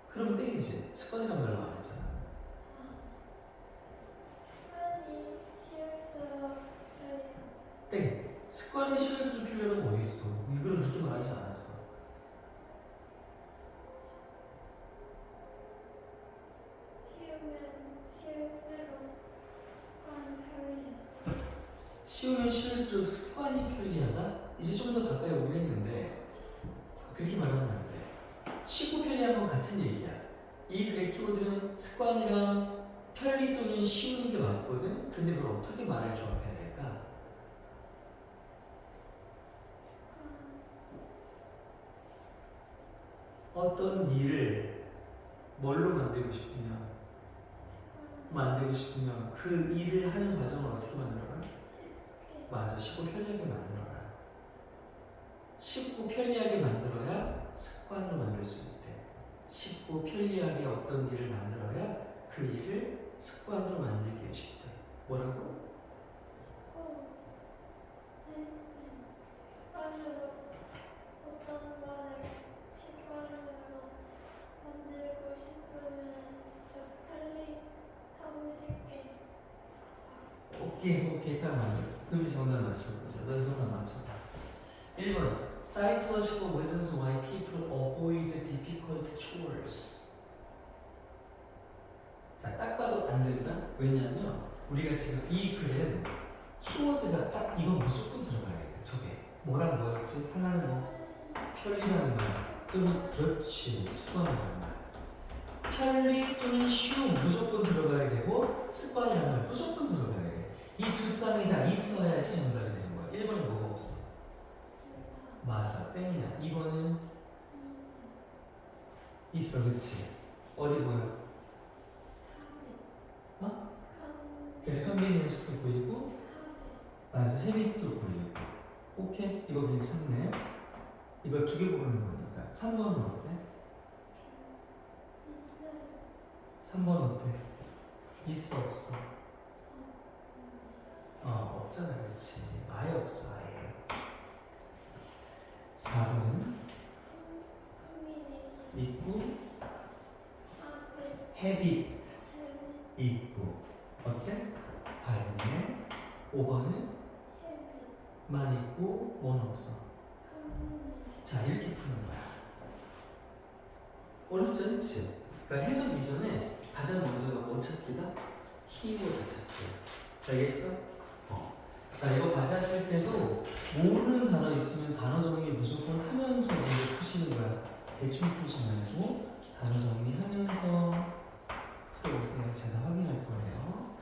그러면 땡이지. 습관이란 말로 안 했잖아. 습관이 쉬울수록 편리하게 땡. 습관이 쉬울수록 편리하다는 어디 있어? 이거는 그렇게 말하지 않았어. 쉬우면 쉬울수록 습관이 편리하다? 이제 좀 더 가까이 오긴 했는데 그렇게 말하면 안 돼. 쉽고 편리한 건 같은 얘기야. 이 글의 키워드는 습관이랑 편리 또는 쉬운 게 맞거든? 근데 그걸 어떻게 말을 조합해야 될까? 어떤 일을 뭘로 만들고 싶으면 그 일을 하는 과정을 어떻게 만들어라? 맞아, 쉽고 편리하게 만들어라. 쉽고 편리하게 만들어야 습관으로 만들 수 있대. 쉽고 편리하게 어떤 일을 만들어야 그 일을 습관으로 만들기 쉽대. 뭐라고? 습관으로 어떤 거를 습관으로 만들고 싶으면 더 빨리 하고 싶게 오케이 딱 맞았어. 그럼 정답 맞춰보자. 너 정답 맞춰봐. 1번 Psychological reasons why people avoid difficult chores. 자, 딱 봐도 안 된다. 왜냐하면 우리가 지금 이 글은 키워드가 딱 이건 무조건 들어가야 돼. 두 개. 뭐랑 뭐였지? 하나는 뭐 편리라는 말 또는 그렇지 습관이라는 말. 편리 또는 쉬움 무조건 들어가야 되고 습관이라는 말 무조건 들어가야 돼. 이 두 쌍이 다 있어야지 정답이 되는 거야. 1번은 뭐가 없어? 맞아, 땡이야. 2번은 있어, 그치? 어디 보여? 어? 그래서 컨비니언스도 보이고 맞아, 헤비도 보이고. 오케이, 이거 괜찮네. 이거 두 개 고르는 거니까 3번은 어때? 3번 어때? 있어, 없어? 없잖아, 그렇지. 아예 없어, 아예. 4번은 있고 헤빗 있고 어때? 다 있네. 5번은 만 있고 뭔 없어. 자, 이렇게 푸는 거야. 어렵지 않지? 그러니까 해석 이전에 가장 먼저가 뭐 찾기다? 키워드 찾기야. 알겠어? 자, 이거 과제하실 때도 모르는 단어 있으면 단어 정리 무조건 하면서 먼저 푸시는 거야. 대충 푸지 말고 단어 정리하면서 풀어보세요. 제가 확인할 거예요.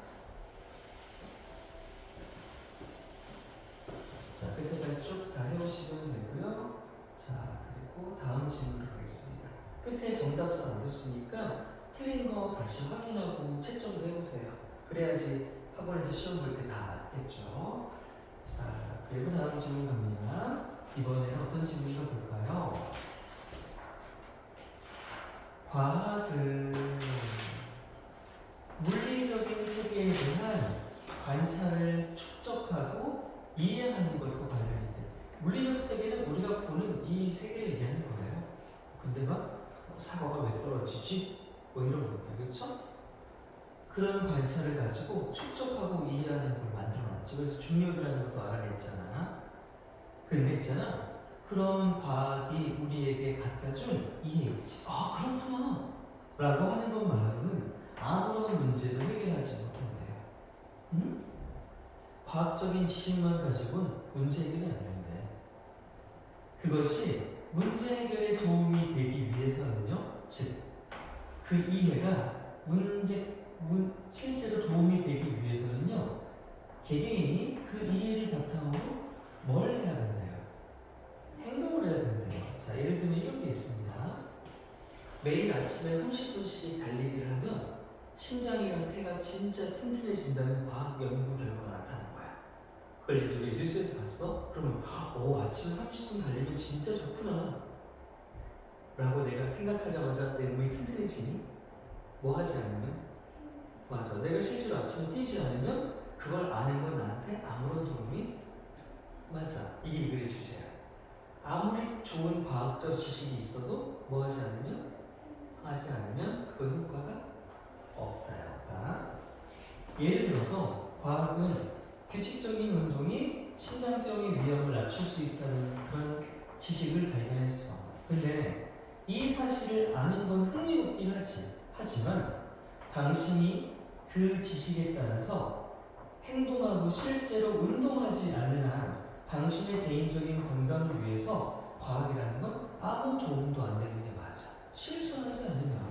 자, 끝에까지 쭉 다 해오시면 되고요. 자, 그리고 다음 질문으로 가겠습니다. 끝에 정답도 다 놔뒀으니까 틀린 거 다시 확인하고 채점도 해보세요. 그래야지 학원에서 시험 볼 때 다 맞겠죠. 자, 그리고 다음 질문 갑니다. 이번에는 어떤 질문을 볼까요? 과학은 물리적인 세계에 대한 관찰을 축적하고 이해하는 것과 관련이 돼. 물리적 세계는 우리가 보는 이 세계를 얘기하는 거예요. 근데 막 사과가 왜 떨어지지? 뭐 이런 것들, 그렇죠? 그런 관찰을 가지고 축적하고 이해하는 걸 만들어놨죠. 그래서 중력이라는 것도 알아냈잖아. 근데 있잖아, 그런 과학이 우리에게 갖다 준 이해였지. 아, 그렇구나 라고 하는 것만으로는 아무런 문제도 해결하지 못한대요. 응? 과학적인 지식만 가지고는 문제 해결이 안 된대. 그것이 문제 해결에 도움이 되기 위해서는요, 즉 그 이해가 실제로 도움이 되기 위해서는요, 개개인이 그 이해를 바탕으로 뭘 해야 된대요? 행동을 해야 된대요. 자, 예를 들면 이런 게 있습니다. 매일 아침에 30분씩 달리기를 하면 심장이랑 폐가 진짜 튼튼해진다는 과학 연구 결과가 나타난 거야. 그걸 이제 우리 뉴스에서 봤어? 그러면 오, 아침에 30분 달리면 진짜 좋구나 라고 내가 생각하자마자 내 몸이 튼튼해지니? 뭐 하지 않으면? 맞아, 내가 실제로 아침에 뛰지 않으면 그걸 아는 건 나한테 아무런 도움이? 맞아, 이게 이 글의 주제야. 아무리 좋은 과학적 지식이 있어도 뭐 하지 않으면 그건 효과가 없다. 예를 들어서 과학은 규칙적인 운동이 심장병의 위험을 낮출 수 있다는 그런 지식을 발견했어. 근데 이 사실을 아는 건 흥미롭긴 하지만 당신이 그 지식에 따라서 행동하고 실제로 운동하지 않는 한 당신의 개인적인 건강을 위해서 과학이라는 건 아무 도움도 안 되는 게 맞아. 실천하지 않으면.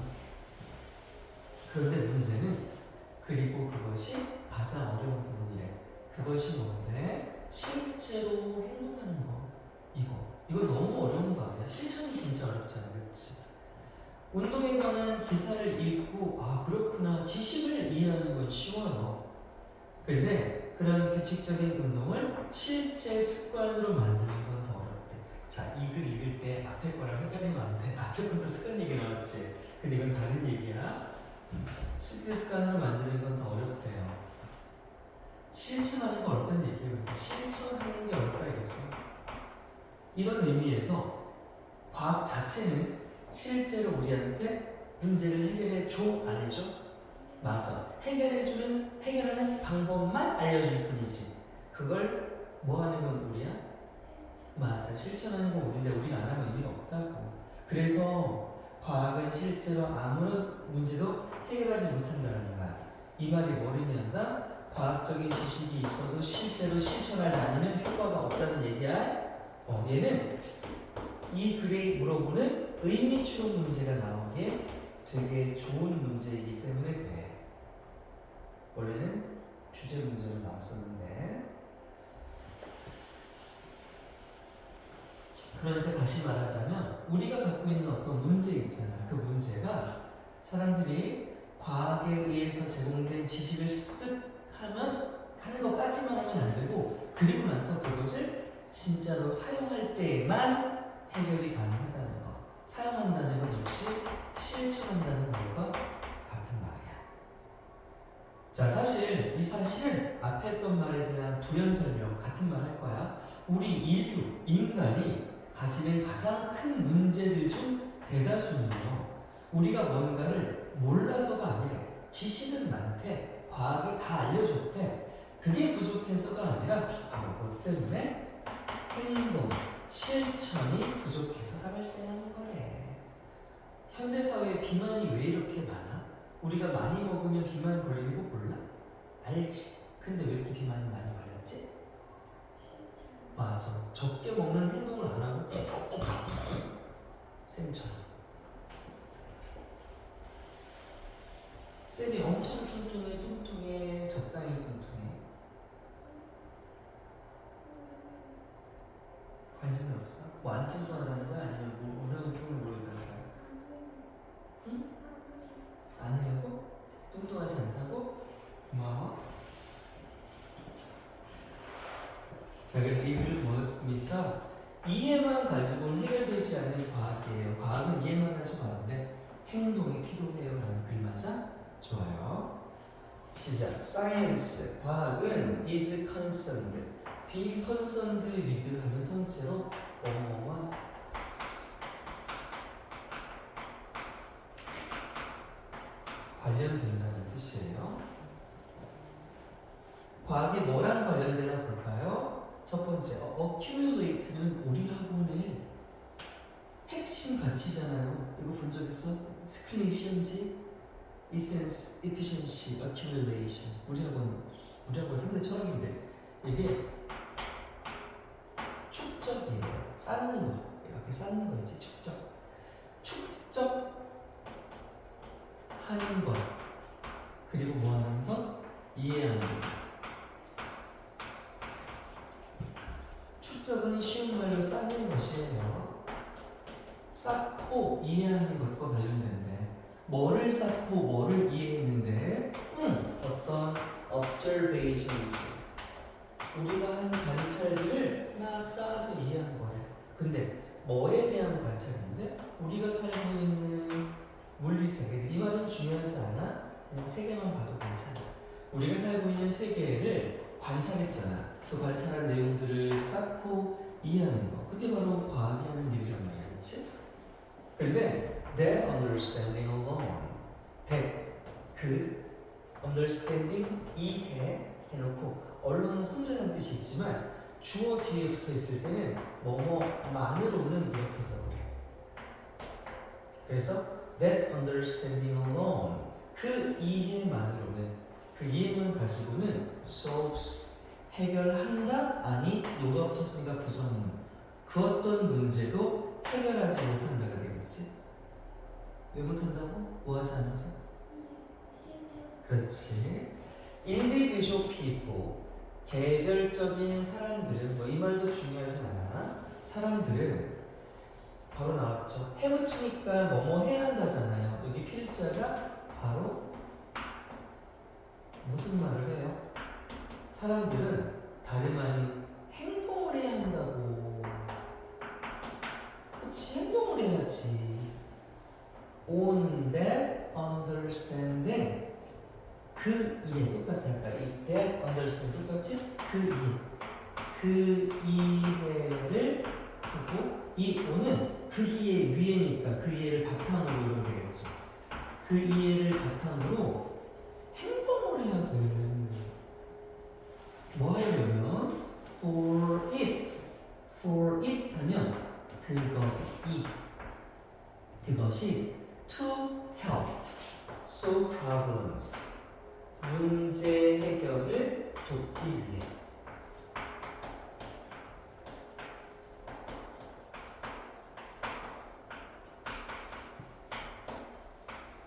그런데 문제는 그리고 그것이 가장 어려운 부분이래. 그것이 뭔데? 실제로 행동하는 거. 이거 너무 어려운 거 아니야? 실천이 진짜 어렵잖아, 그렇지? 운동에 관한 기사를 읽고 그렇구나, 지식을 이해하는 건 쉬워요. 근데 그런 규칙적인 운동을 실제 습관으로 만드는 건 더 어렵대. 자, 이 글 읽을 때 앞에 거랑 헷갈리면 안 돼. 앞에 것도 습관 얘기 나왔지. 근데 이건 다른 얘기야. 실제 습관으로 만드는 건 더 어렵대요. 실천하는 거 어렵다는 얘기예요. 실천하는 게 어렵다 이거죠. 이런 의미에서 과학 자체는 실제로 우리한테 문제를 해결해 줘, 안 해줘? 맞아. 해결하는 방법만 알려줄 뿐이지. 그걸 뭐 하는 건 우리야? 맞아. 실천하는 건 우리인데 우리가 안 하면 의미가 없다고. 그래서 과학은 실제로 아무런 문제도 해결하지 못한다는 말. 이 말이 뭘 의미한다? 과학적인 지식이 있어도 실제로 실천하지 않으면 효과가 없다는 얘기야. 얘는 이 글에 물어보는 의미 추론 문제가 나오기에 되게 좋은 문제이기 때문에 그래. 원래는 주제 문제로 나왔었는데, 그러니까 다시 말하자면 우리가 갖고 있는 어떤 문제 있잖아. 그 문제가 사람들이 과학에 의해서 제공된 지식을 습득하는 것까지만 하면 안 되고, 그리고 나서 그것을 진짜로 사용할 때에만 해결이 가능하다는 것. 사용한다는 것 역시 실천한다는 것과 같은 말이야. 자, 사실 이 사실은 앞에 했던 말에 대한 부연 설명 같은 말 할 거야. 우리 인간이 가지는 가장 큰 문제들 중 대다수는요, 우리가 뭔가를 몰라서가 아니라 지식은 많대, 과학이 다 알려줬대. 그게 부족해서가 아니라 바로 그것 때문에 행동, 실천이 부족해서가 발생하는 거래. 현대사회에 비만이 왜 이렇게 많아? 우리가 많이 먹으면 비만 걸리는 거 몰라? 알지? 근데 왜 이렇게 비만이 많이 걸렸지? 맞아. 적게 먹는 행동을 안 하고 쌤처럼. 쌤이 엄청 뚱뚱해, 적당히 뚱뚱해. 관심이 없어? 뭐 안 뚱뚱하다는 거야? 아니면 뭐라고 뚱을 모르다는 거야? 응? 아니라고? 뚱뚱하지 않다고? 고마워. 자, 그래서 이 글을 보았습니까? 이해만 가지고는 해결되지 않는 과학이에요. 과학은 이해만 가지고 하는데 행동이 필요해요 라는 글 맞아? 좋아요. 시작. Science, 과학은 is concerned, be concerned with 하면 통째로 뭐뭐와 관련된다는 뜻이에요. 과학이 뭐랑 관련되나 볼까요? 첫 번째, accumulate는 우리 학원의 핵심 가치잖아요. 이거 본 적 있어? 스크린 시험지? essence, efficiency, accumulation. 우리 학원 상대 철학인데 이게 축적이에요. 쌓는 거. 이렇게 쌓는 거지. 축적하는 것. 그리고 뭐 하는 것? 이해하는 것. 축적은 쉬운 말로 쌓는 것이에요. 쌓고 이해하는 것과 관련된데, 뭐를 쌓고 뭐를 이해했는데 어떤 observations 우리가 한 관찰들을 막 쌓아서 이해한 거래. 근데 뭐에 대한 관찰인데 우리가 살고 있는 물리 세계 이 말은 중요하지 않아. 그냥 세계만 봐도 괜찮아. 우리가 살고 있는 세계를 관찰했잖아. 그 관찰한 내용들을 쌓고 이해하는 거. 그게 바로 과학이 하는 일이란 말이야. 그치? 근데 that understanding alone that 그 understanding 이해 해놓고 언론은 혼자라는 뜻이 있지만 주어 뒤에 붙어 있을 때는 뭐뭐만으로는 이렇게 해서 그래. 그래서 that understanding alone 그 이해만으로는 그 이해만 가지고는 solves 해결한다? 아니 요가 붙었으니까 부정문 그 어떤 문제도 해결하지 못한다가 되겠지? 왜 못한다고? 뭐 하지 않아서? 그렇지. individual people 개별적인 사람들은 뭐 이 말도 중요하지 않아. 사람들은 바로 나왔죠. 해부투니까 뭐뭐 해야 한다잖아요. 여기 필자가 바로 무슨 말을 해요? 사람들은 다름 아닌 행동을 해야 한다고. 그치, 행동을 해야지. On that understanding 그 이해 똑같아. 아까 이 that understanding 똑같이 그 이해. 그 이해를 하고 이 on은 그 이해 위에니까 그 이해를 바탕으로 이러면 되겠죠. 그 이해를 바탕으로 행동을 해야 돼. 뭐 하려면 for it 하면 그것이 to help solve problems 문제 해결을 돕기 위해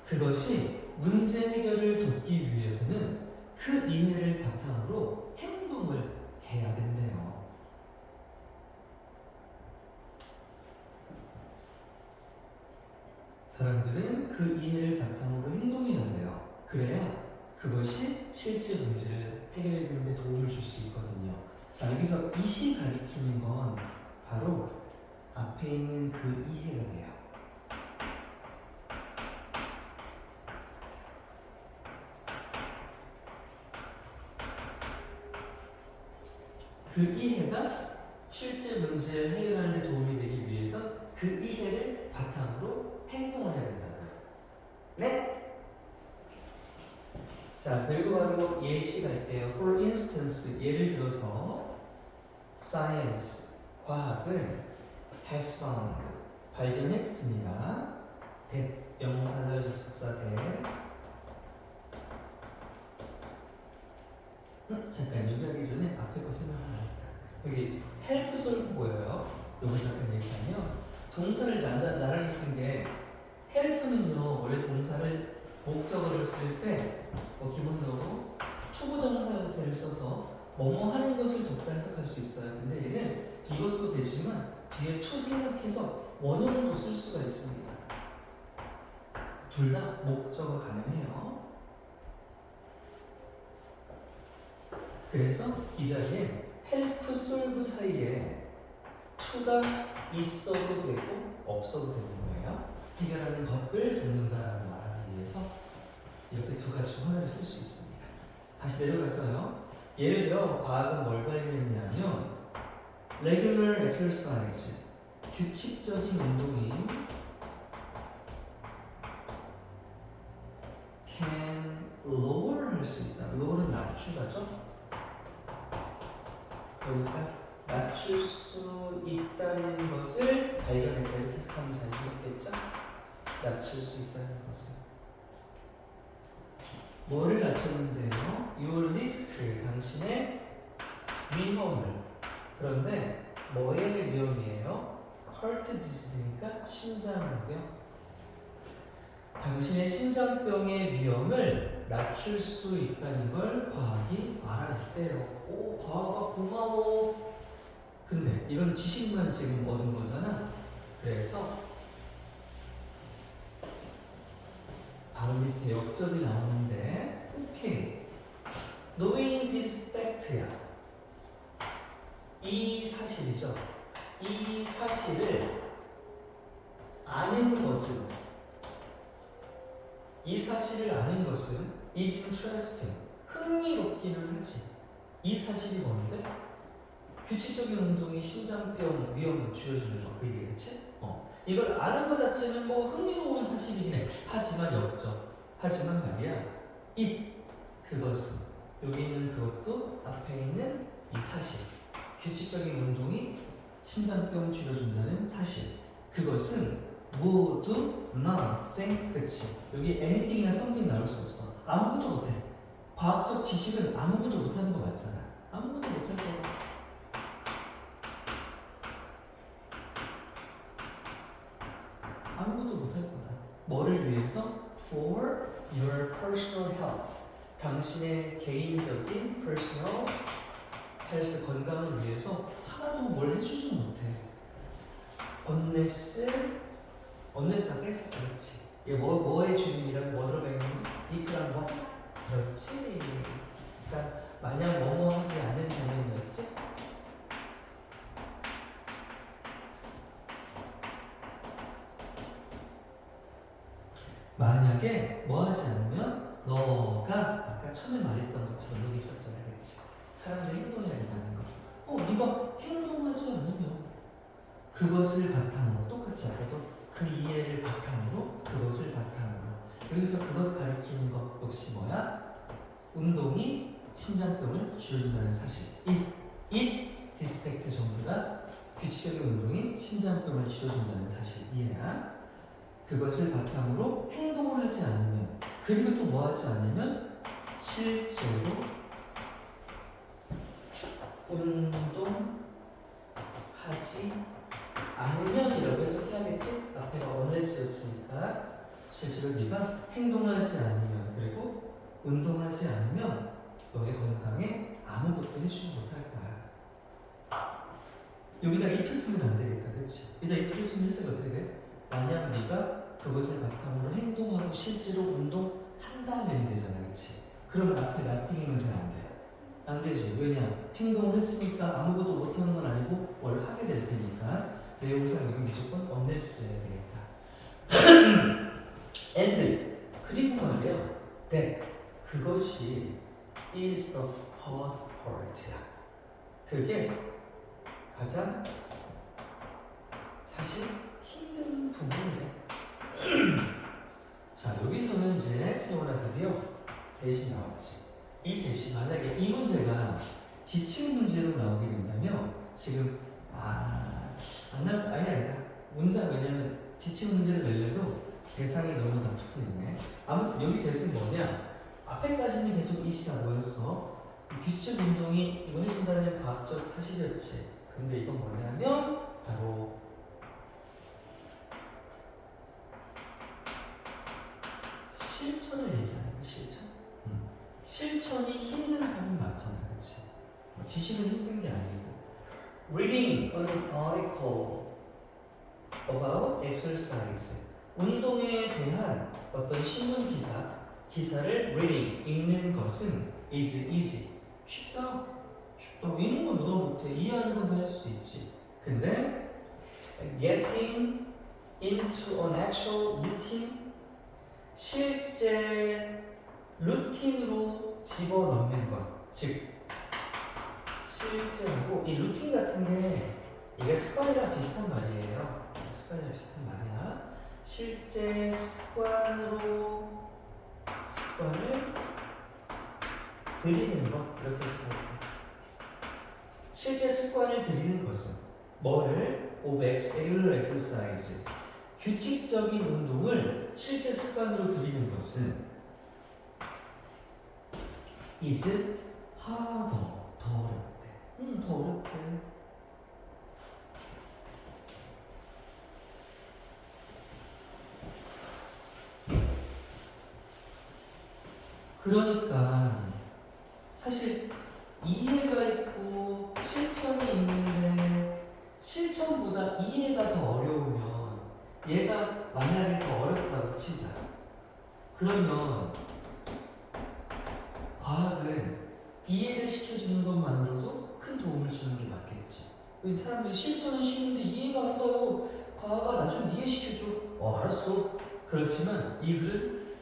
그것이 문제 해결을 돕기 위해서는 그 이해를 바탕으로 행동을 해야 된대요. 사람들은 그 이해를 바탕으로 행동해야 돼요. 그래야 그것이 실제 문제를 해결해 주는 데 도움을 줄 수 있거든요. 자, 여기서 이시 가리키는 건 바로 앞에 있는 그 이해가 돼요. 그 이해가 실제 문제를 해결하는 데 도움이 되기 위해서 그 이해를 바탕으로 행동을 해야 된다고요. 네? 자, 그리고 바로 예시 갈게요. For instance, 예를 들어서 science, 과학은 has found, 발견했습니다. that, 명사절 접속사 that. 잠깐 여기 하기 전에 앞에 거 생각하니까 여기 help solve 보여요? 여기 잠깐 얘기하면 동사를 나란히 쓴 게 help는요 원래 동사를 목적어를 쓸 때 기본적으로 초보정사형태를 써서 뭐뭐 하는 것을 돕다 해석할 수 있어요. 근데 얘는 이것도 되지만 뒤에 to 생각해서 원형으로 쓸 수가 있습니다. 둘 다 목적어 가능해요. 그래서 이 자리에 help solve 사이에 to가 있어도 되고 없어도 되는 거예요. 해결하는 것을 돕는다라는 말하기 위해서 이렇게 두 가지 중 하나를 쓸 수 있습니다. 다시 내려가서요. 예를 들어 과학은 뭘 발견했냐면 regular exercise 규칙적인 운동이 can lower 할 수 있다. lower는 낮추다죠. 그러니까 낮출 수 있다는 것을 발견했다. 이렇게 해석하면 잘 되겠죠? 낮출 수 있다는 것을. 뭐를 낮췄는데요? Your risk, 당신의 위험을. 그런데 뭐의 위험이에요? Heart disease니까 심장병. 당신의 심장병의 위험을 낮출 수 있다는 걸 과학이 알아냈대요. 오, 과학아 고마워. 근데 이건 지식만 지금 얻은 거잖아. 그래서 바로 밑에 역접이 나오는데 오케이. Knowing this fact야. 이 사실이죠. 이 사실을 아는 것은 is interesting. 흥미롭기는 하지. 이 사실이 뭔데? 규칙적인 운동이 심장병 위험을 줄여주는 거. 그 얘기겠지? 이걸 아는 것 자체는 뭐 흥미로운 사실이긴 해. 하지만 역적. 하지만 말이야. 그것은 여기 있는 그것도 앞에 있는 이 사실. 규칙적인 운동이 심장병 줄여준다는 사실. 그것은 모두 nothing. 그치? 여기 anything이나 something 나올 수 없어. 아무것도 못해. 과학적 지식은 아무것도 못하는 거 맞잖아. 아무것도 못할 거야. 아무것도 못할 거다. 뭐를 위해서? For your personal health. 당신의 개인적인 personal health 건강을 위해서 하나도 뭘 해주지 못해. 언레스 깼어. 그렇지. 이게 뭐의 주인이란 뭐 들어가 있는 이크란 거? 그렇지. 그러니까 만약 뭐뭐 하지 않은 단어였지? 만약에 뭐 하지 않으면 너가 아까 처음에 말했던 것처럼 여기 있었잖아. 그렇지? 사람들이 행동해야 된다는 거. 네가 행동하지 않으면 그것을 바탕으로 똑같이 아까도 그 이해를 바탕으로 그것을 바탕으로 여기서 그것 가리키는 것 역시 뭐야? 운동이 심장병을 줄여준다는 사실. 디스펙트 전부 다 규칙적인 운동이 심장병을 줄여준다는 사실. 이해야? 그것을 바탕으로 행동을 하지 않으면 그리고 또 뭐 하지 않으면 실제로 운동하지 않으면이라고 해석해야겠지? 앞에가 unless였으니까 실제로 네가 행동하지 않으면 그리고 운동하지 않으면 너의 건강에 아무것도 해주지 못할 거야. 여기다 if 쓰면 안 되겠다. 그치? 여기다 if 쓰면 해석이 어떻게 돼? 만약 네가 그것을 바탕으로 행동하고 실제로 운동한다면 되잖아. 그치? 그러면 앞에 nothing이면 돼? 안 돼? 안 되지. 왜냐? 행동을 했으니까 아무것도 못하는 건 아니고 뭘 하게 될 테니까 내용상 여기 무조건 unless여야 되겠다. and 그리고 말이야 that 그것이 is the hard part야. 그게 가장 사실 힘든 부분이래. 자, 여기서는 이제 채원아 드디어 대시 나왔지. 이 대시 만약에 이 문제가 지침 문제로 나오게 된다면 지금 아니다. 문제가 왜냐면 지침 문제를 내려도 대상이 너무 다 붙어있네. 아무튼 여기 대신 뭐냐? 앞에까지는 계속 이시가 뭐였어? 규칙적 운동이 이거 해준다는 과학적 사실이었지. 근데 이건 뭐냐면 바로 실천을 얘기하는 거야. 실천이 힘든 부분 맞잖아. 그치? 지식은 힘든 게 아니고 Reading an article about exercise 운동에 대한 어떤 신문 기사를 reading 읽는 것은 is easy 쉽다. 읽는 건 누가 못해. 이해하는 건 다 할 수 있지. 근데 getting into an actual routine 실제 루틴으로 집어넣는 것, 즉 실제하고 이 루틴 같은 게 이게 습관이랑 비슷한 말이에요. 습관이랑 비슷한 말이야. 실제 습관을 들이는 것 이렇게 생각해요. 실제 습관을 들이는 것은 뭐를 of regular exercise 규칙적인 운동을 실제 습관으로 들이는 것은 is harder 더 어렵대. 더 어렵대. 그러니까 사실 이해가 있고 실천이 있는데 실천보다 이해가 더 어려우면 얘가 만약에 더 어렵다고 치자. 그러면 과학은 이해를 시켜주는 것만으로도 큰 도움을 주는 게 맞겠지. 사람들이 실천은 쉬운데 이해가 안 가요. 과학아 나 좀 이해시켜줘. 알았어. 그렇지만 이 글은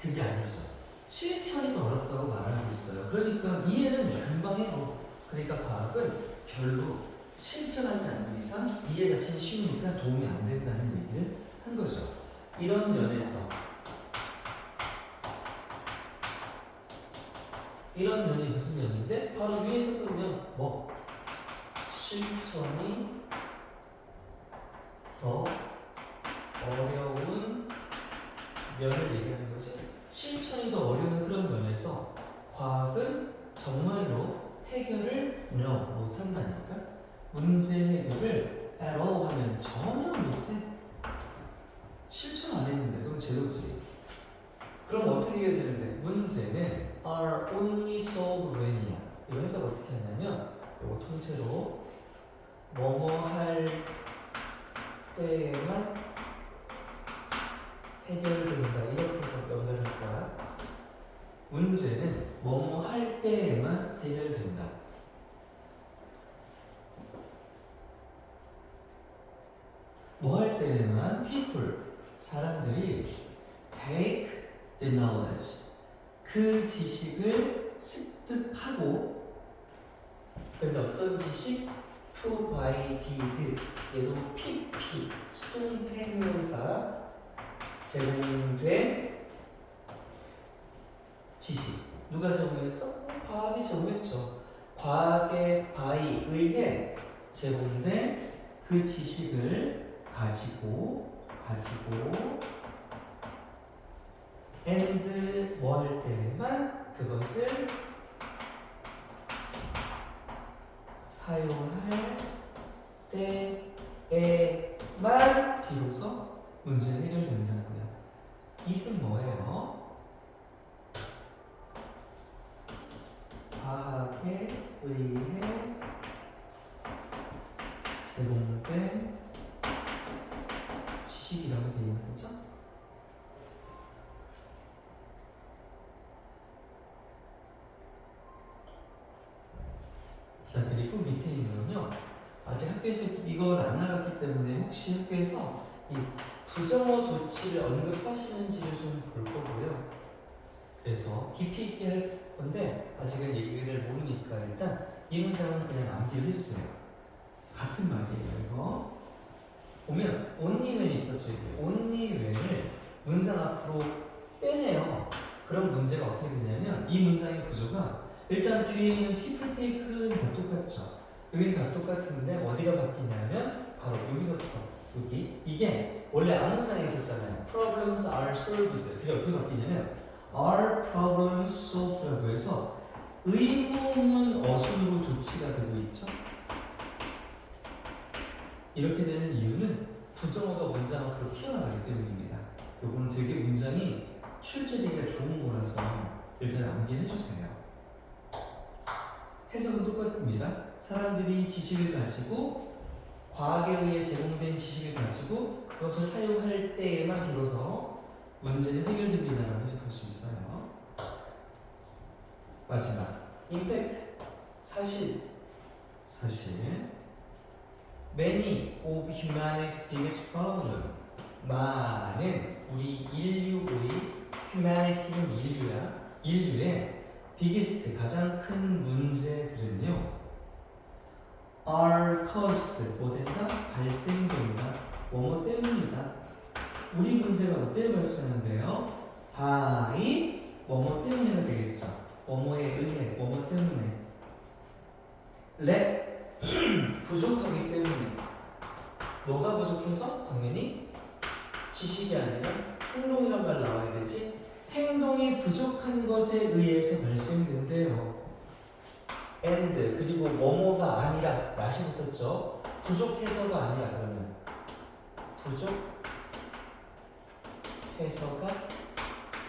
그게 아니죠. 실천이 더 어렵다고 말하고 있어요. 그러니까 이해는 금방 해요. 그러니까 과학은 별로 실천하지 않는 이상 이해 자체는 쉬우니까 도움이 안 된다는 얘기를 한 거죠. 이런 면에서 이런 면이 무슨 면인데? 바로 위에서 보면 뭐 실천이 더 어려운 면을 얘기하는 거지. 실천이 더 어려운 그런 면에서 과학은 정말로 해결을 못한다니까. 문제 해결을 at all 하면 전혀 못해. 실천 안 했는데 그건 제로지. 그럼 어떻게 해야 되는데? 문제는 are only solved when이야. 이거 해석 어떻게 하냐면 이거 통째로 뭐뭐 할 때만 해결된다. 이렇게 해서 연결할 거야. 문제는 뭐뭐 할 때에만 해결된다. 뭐 할 때에만 people, 사람들이 take the knowledge, 그 지식을 습득하고, 근데 어떤 지식? provided, 얘도 PP, 수동태명사 제공된 지식. 누가 제공했어? 과학이 제공했죠. 과학의 by 의해 제공된 그 지식을 가지고 and 뭐 할 때만 그것을 사용할 때에만 비로소 문제는 해결된다고요. 이은 뭐예요? 과학에 의해 제공된 지식이라고 되어 있는 거죠. 자, 그리고 밑에 있는 건요. 아직 학교에서 이걸 안 나갔기 때문에 혹시 학교에서 이 부정어 도치를 언급하시는지를 좀 볼 거고요. 그래서 깊이 있게 할 건데 아직은 얘기를 모르니까 일단 이 문장은 그냥 암기를 해주세요. 같은 말이에요. 이거 보면 only when이 있었죠. 이게 only when을 문장 앞으로 빼내요. 그럼 문제가 어떻게 되냐면 이 문장의 구조가 일단 뒤에 있는 people take는 다 똑같죠. 여기는 다 똑같은데 어디가 바뀌냐면 바로 여기서부터 여기. 이게 원래 앞문장에 있었잖아요. Problems are solved. 그게 어떻게 바뀌냐면 are problems solved라고 해서 의문문 어순으로 도치가 되고 있죠. 이렇게 되는 이유는 부정어가 문장 앞으로 튀어나가기 때문입니다. 요거는 되게 문장이 출제되기가 좋은 거라서 일단 암기해 주세요. 해석은 똑같습니다. 사람들이 지식을 가지고 과학에 의해 제공된 지식을 가지고 그것을 사용할 때에만 비로소 문제는 해결됩니다라고 해석할 수 있어요. 마지막, impact, 사실. Many of humanity's biggest problem, 많은 우리 인류의 humanity는 인류의 biggest, 가장 큰 문제들은요 are caused, 뭐 된다? 발생된다. 뭐뭐 때문이다. 우리 문제가 뭐 때문에 발생하는데요? by 뭐뭐 때문에가 되겠죠. 뭐뭐에 의해, 뭐뭐 때문에. let 부족하기 때문에. 뭐가 부족해서? 당연히 지식이 아니라 행동이란 말 나와야 되지. 행동이 부족한 것에 의해서 발생된대요. and 그리고 뭐뭐가 아니라 맛이 붙었죠. 부족해서가 아니라 그러면 부족해서가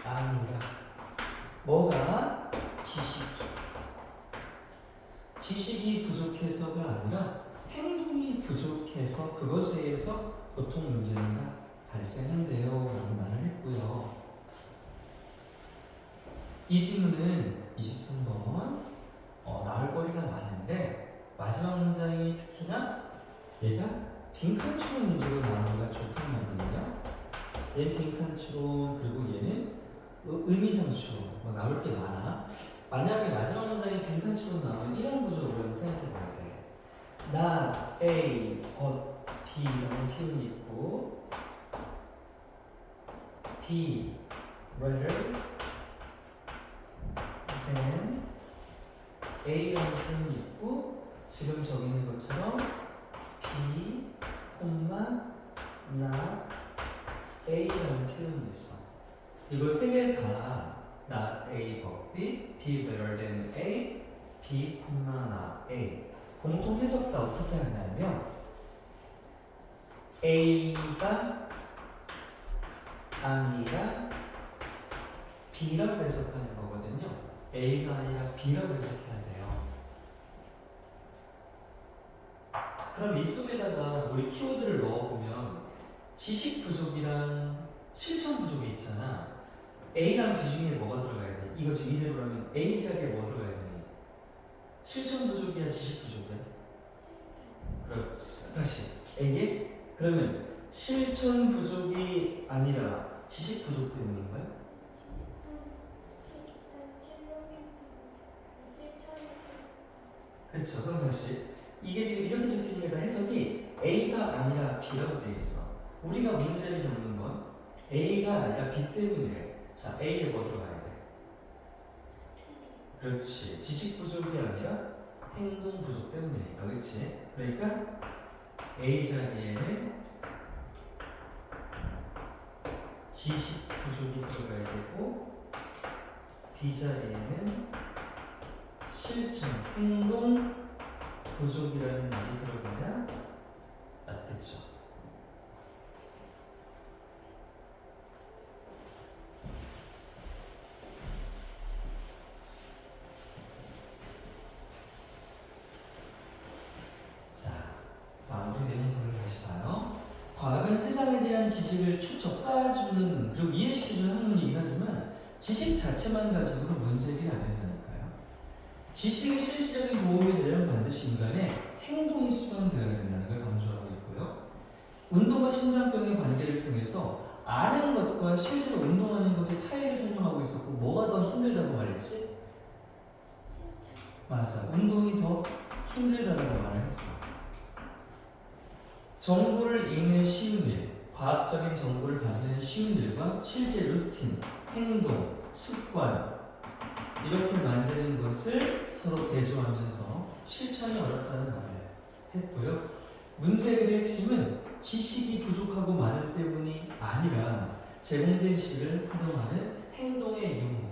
아니라 뭐가? 지식이 부족해서가 아니라 행동이 부족해서 그것에 의해서 보통 문제가 발생한대요 라고 말을 했고요. 이 질문은 23번 나올 거리가 많은데 마지막 문장이 특히나 얘가 빈칸 추론 문제로 나오는 게 좋단 말이에요. 얘는 빈칸 추론 그리고 얘는 의미상 추론 뭐 나올 게 많아. 만약에 마지막 문장에 빈칸 추론 나오면 이런 구조로 우리가 생각해 봐야 돼. Not A but B라는 표현이 있고 B rather than A라는 표현이 있고 지금 저기 있는 것처럼 B, not A라는 표현이 있어. 이걸 세 개 다 not A but B, B better than A, B, not A 공통 해석 다 어떻게 하냐면 A가 아니라 B라고 해석하는 거거든요. A가 아니라 B라고 해석해야 돼요. 그럼 이 속에다가 우리 키워드를 넣어보면 지식 부족이랑 실천 부족이 있잖아. A랑 B 중에 뭐가 들어가야 돼? 이거 지금 이대로 하면 A 자리에 뭐 들어가야 되니? 실천 부족이야, 지식 부족이야? 그렇지. 다시 A에? 그러면 실천 부족이 아니라 지식 부족 때문인가요? 그렇죠. 그럼 다시 이게 지금 이렇게 적혀있는 게 다 해석이 A가 아니라 B라고 되어 있어. 우리가 문제를 겪는 건 A가 아니라 B 때문이래. 자, A에 뭐 들어가야 돼? 그렇지. 지식 부족이 아니라 행동 부족 때문이니까, 그렇지? 그러니까 A 자리에는 지식 부족이 들어가야 되고 B 자리에는 실천, 행동 부족이라는 말이 들어가야 맞겠죠. 자, 마무리 내용 정리 다시 봐요. 과학은 세상에 대한 지식을 축적 쌓아주는 그리고 이해시켜주는 학문이긴 하지만 지식 자체만 가지고는 문제 해결이 안 된다니까요. 지식의 실질적인 도움이 되려면 반드시 인간의 행동이 수반되어야 된다는 걸 강조하고 있고요. 운동과 심장병의 관계를 통해서 아는 것과 실제로 운동하는 것의 차이를 설명하고 있었고 뭐가 더 힘들다고 말했지? 맞아. 운동이 더 힘들다고 말을 했어. 정보를 읽는 시인들, 과학적인 정보를 가지는 시인들과 실제 루틴, 행동, 습관 이렇게 만드는 것을 서로 대조하면서 실천이 어렵다는 말을 했고요. 문제 해결의 핵심은 지식이 부족하고 많을 때문이 아니라 제공된 시를 활용하는 행동의 융합